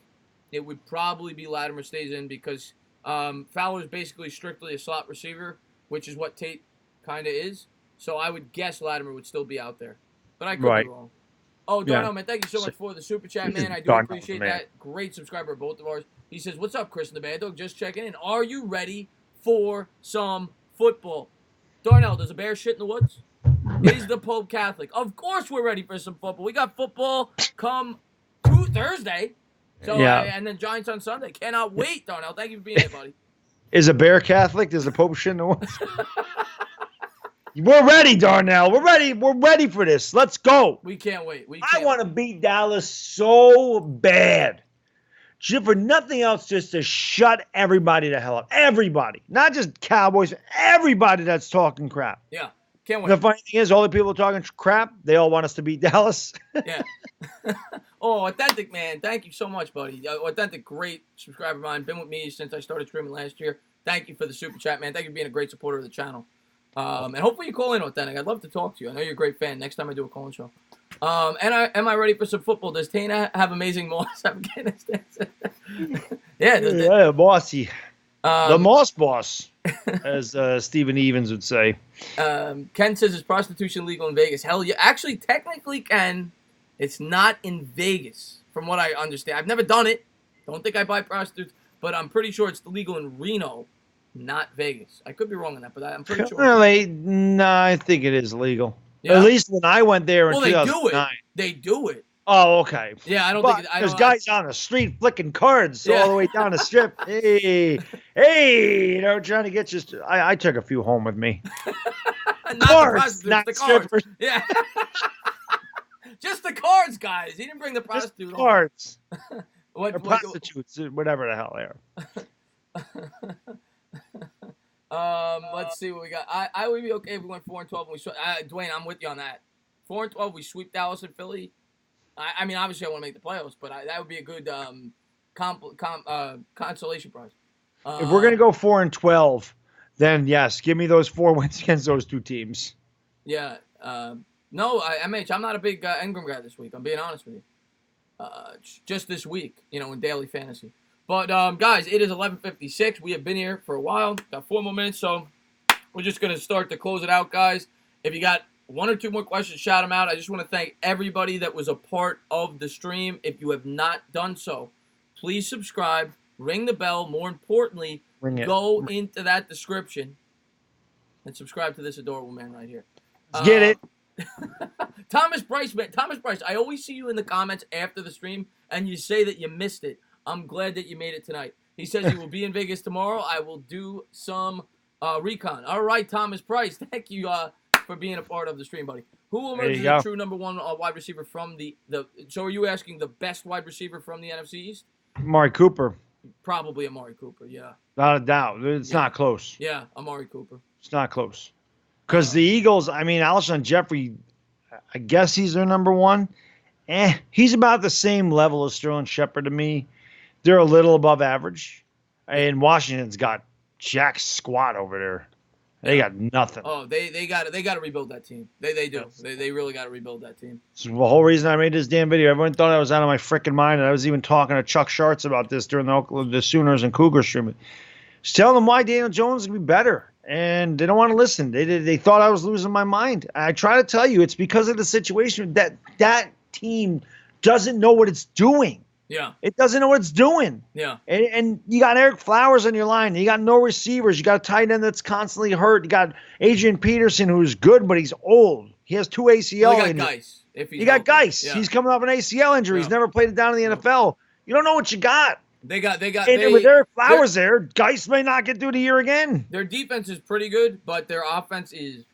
it would probably be Latimer stays in because Fowler is basically strictly a slot receiver, which is what Tate kind of is. So I would guess Latimer would still be out there, but I could be wrong. Oh, Darnell, man, thank you so much for the super chat, man. I do appreciate that. Great subscriber, both of ours. He says, "What's up, Chris and the Bad Dog? Just checking in. Are you ready for some football?" Darnell, does a bear shit in the woods? Is the Pope Catholic? Of course we're ready for some football. We got football come Thursday. So, and then Giants on Sunday. Cannot wait, Darnell. Thank you for being here, buddy. Is a bear Catholic? Does the Pope shit in the woods? We're ready, Darnell. We're ready. We're ready for this. Let's go. We can't wait. I want to beat Dallas so bad. For nothing else, just to shut everybody the hell up. Everybody. Not just Cowboys. Everybody that's talking crap. Yeah. Can't wait. The funny thing is, all the people talking crap, they all want us to beat Dallas. Yeah. Oh, Authentic, man. Thank you so much, buddy. Authentic, great subscriber of mine. Been with me since I started streaming last year. Thank you for the super chat, man. Thank you for being a great supporter of the channel. And hopefully you call in, Authentic. I'd love to talk to you. I know you're a great fan. Next time I do a call-in show. Am I ready for some football? Does Tana have amazing moss? Yeah, bossy. The Moss boss, as Stephen Evans would say. Ken says, is prostitution legal in Vegas? Hell yeah. Actually, technically, Ken, it's not in Vegas, from what I understand. I've never done it. Don't think I buy prostitutes, but I'm pretty sure it's legal in Reno, not Vegas. I could be wrong on that, but I'm pretty sure. Really? No, I think it is legal. Yeah. At least when I went there in 2009. They do it. Oh, okay. Yeah, I don't But think I there's don't. guys on the street flicking cards Yeah. all the way down the strip. Hey, trying to get you. I took a few home with me. Not the Cards, prostitutes, not the cards. strippers. Yeah. Just the cards, guys. He didn't bring the Just prostitute home. cards. What? Or prostitutes, whatever the hell they are. Let's see what we got. I would be okay if we went 4-12 and we swept. Dwayne, I'm with you on that. 4-12, we sweep Dallas and Philly. I mean, obviously, I want to make the playoffs, but that would be a good consolation prize. If we're gonna go 4-12, then yes, give me those 4 wins against those 2 teams. Yeah. No, MH, I'm not a big Ingram guy this week. I'm being honest with you. Just this week, in daily fantasy. But guys, it is 11:56. We have been here for a while. Got 4 more minutes, so we're just gonna start to close it out, guys. If you got 1 or 2 more questions, shout them out. I just want to thank everybody that was a part of the stream. If you have not done so, please subscribe, ring the bell. More importantly, go into that description and subscribe to this adorable man right here. Let's get it. Thomas Bryce, man. Thomas Bryce, I always see you in the comments after the stream, and you say that you missed it. I'm glad that you made it tonight. He says he will be in Vegas tomorrow. I will do some recon. All right, Thomas Bryce, thank you for being a part of the stream, buddy. Who will emerge as the true number 1 wide receiver from the? So are you asking the best wide receiver from the NFC East? Amari Cooper. Probably Amari Cooper, yeah. Without a doubt. It's not close. Yeah, Amari Cooper. It's not close. Because the Eagles, I mean, Alshon Jeffrey, I guess he's their number 1. He's about the same level as Sterling Shepard to me. They're a little above average. And Washington's got jack squat over there. They got nothing. Oh, they got to rebuild that team. They do. They really got to rebuild that team. It's the whole reason I made this damn video. Everyone thought I was out of my freaking mind, and I was even talking to Chuck Schartz about this during the Sooners and Cougars stream. Just telling them why Daniel Jones is going to be better, and they don't want to listen. They thought I was losing my mind. I try to tell you, it's because of the situation that team doesn't know what it's doing. Yeah. It doesn't know what it's doing. Yeah. And you got Eric Flowers on your line. You got no receivers. You got a tight end that's constantly hurt. You got Adrian Peterson, who's good, but he's old. He has 2 ACL injuries. You got Geis. Yeah. He's coming off an ACL injury. Yeah. He's never played it down in the NFL. You don't know what you got. They got. And with Eric Flowers there, Geis may not get through the year again. Their defense is pretty good, but their offense is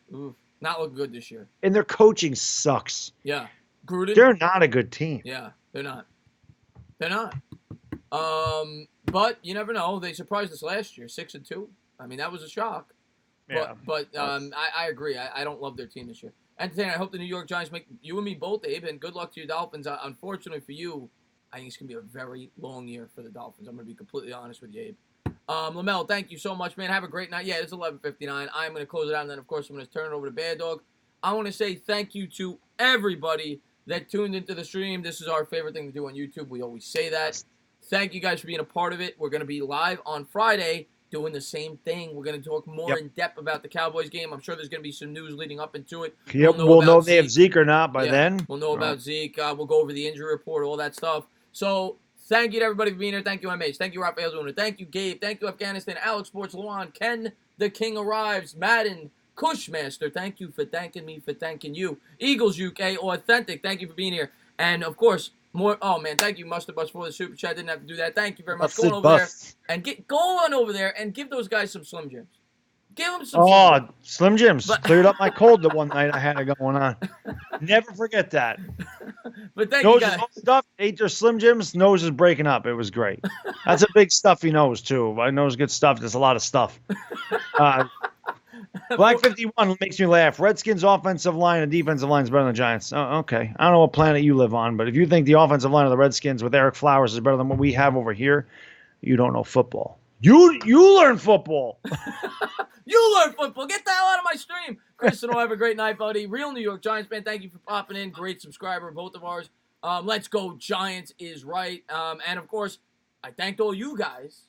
not looking good this year. And their coaching sucks. Yeah. Gruden. They're not a good team. Yeah, they're not. They're not. But you never know. They surprised us last year, 6-2. I mean, that was a shock. Yeah. But I agree. I don't love their team this year. Entertaining. I hope the New York Giants make you and me both, Abe, and good luck to your Dolphins. Unfortunately for you, I think it's gonna be a very long year for the Dolphins. I'm gonna be completely honest with you, Abe. Lamel, thank you so much, man. Have a great night. Yeah, it's 11:59. I'm gonna close it out, and then of course I'm gonna turn it over to Bad Dog. I want to say thank you to everybody that tuned into the stream. This is our favorite thing to do on YouTube. We always say that. Thank you guys for being a part of it. We're going to be live on Friday doing the same thing. We're going to talk more in depth about the Cowboys game. I'm sure there's going to be some news leading up into it. Yep, we'll know if they have Zeke or not by then. We'll know about Zeke. We'll go over the injury report, all that stuff. So thank you to everybody for being here. Thank you, MH. Thank you, Rafael Zuna. Thank you, Gabe. Thank you, Afghanistan. Alex Sports, Luan, Ken, the King Arrives, Madden, Cushmaster. Thank you for thanking me for thanking you. Eagles UK, Authentic. Thank you for being here. And, of course, more. Oh, man, thank you, Mustard Bus, for the super chat. Didn't have to do that. Thank you very much. Go on over there and give those guys some Slim Jims. Give them some Slim Jims. Cleared up my cold the one night I had it going on. Never forget that. But thank you, guys. Stuff, ate their Slim Jims, nose is breaking up. It was great. That's a big stuffy nose, too. My nose gets stuffed. There's a lot of stuff. Black 51 makes me laugh. Redskins offensive line and defensive line is better than the Giants. Oh, okay. I don't know what planet you live on, but if you think the offensive line of the Redskins with Eric Flowers is better than what we have over here, you don't know football. You learn football. You learn football. Get the hell out of my stream. Kristen, have a great night, buddy. Real New York Giants fan, thank you for popping in. Great subscriber, both of ours. Let's go Giants is right. And, of course, I thanked all you guys.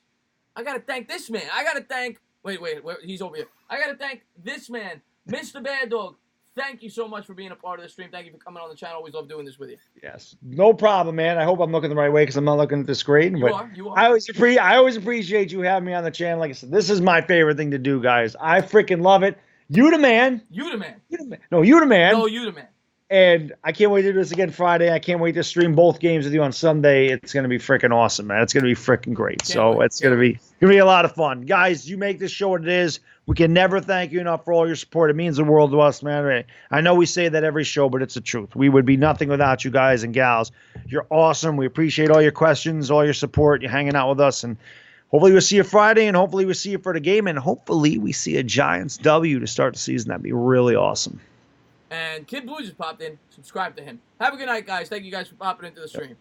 I got to thank this man. I got to thank – wait, he's over here. I got to thank this man, Mr. Bad Dog. Thank you so much for being a part of the stream. Thank you for coming on the channel. Always love doing this with you. Yes. No problem, man. I hope I'm looking the right way because I'm not looking at the screen. You are. I always appreciate you having me on the channel. Like I said, this is my favorite thing to do, guys. I freaking love it. You the man. You the man. No, you the man. No, you the man. And I can't wait to do this again Friday. I can't wait to stream both games with you on Sunday. It's going to be freaking awesome, man. It's going to be freaking great. It's going to be a lot of fun. Guys, you make this show what it is. We can never thank you enough for all your support. It means the world to us, man. I know we say that every show, but it's the truth. We would be nothing without you guys and gals. You're awesome. We appreciate all your questions, all your support. You're hanging out with us, and hopefully we'll see you Friday, and hopefully we'll see you for the game, and hopefully we see a Giants W to start the season. That'd be really awesome. And Kid Blue just popped in. Subscribe to him. Have a good night, guys. Thank you guys for popping into the stream.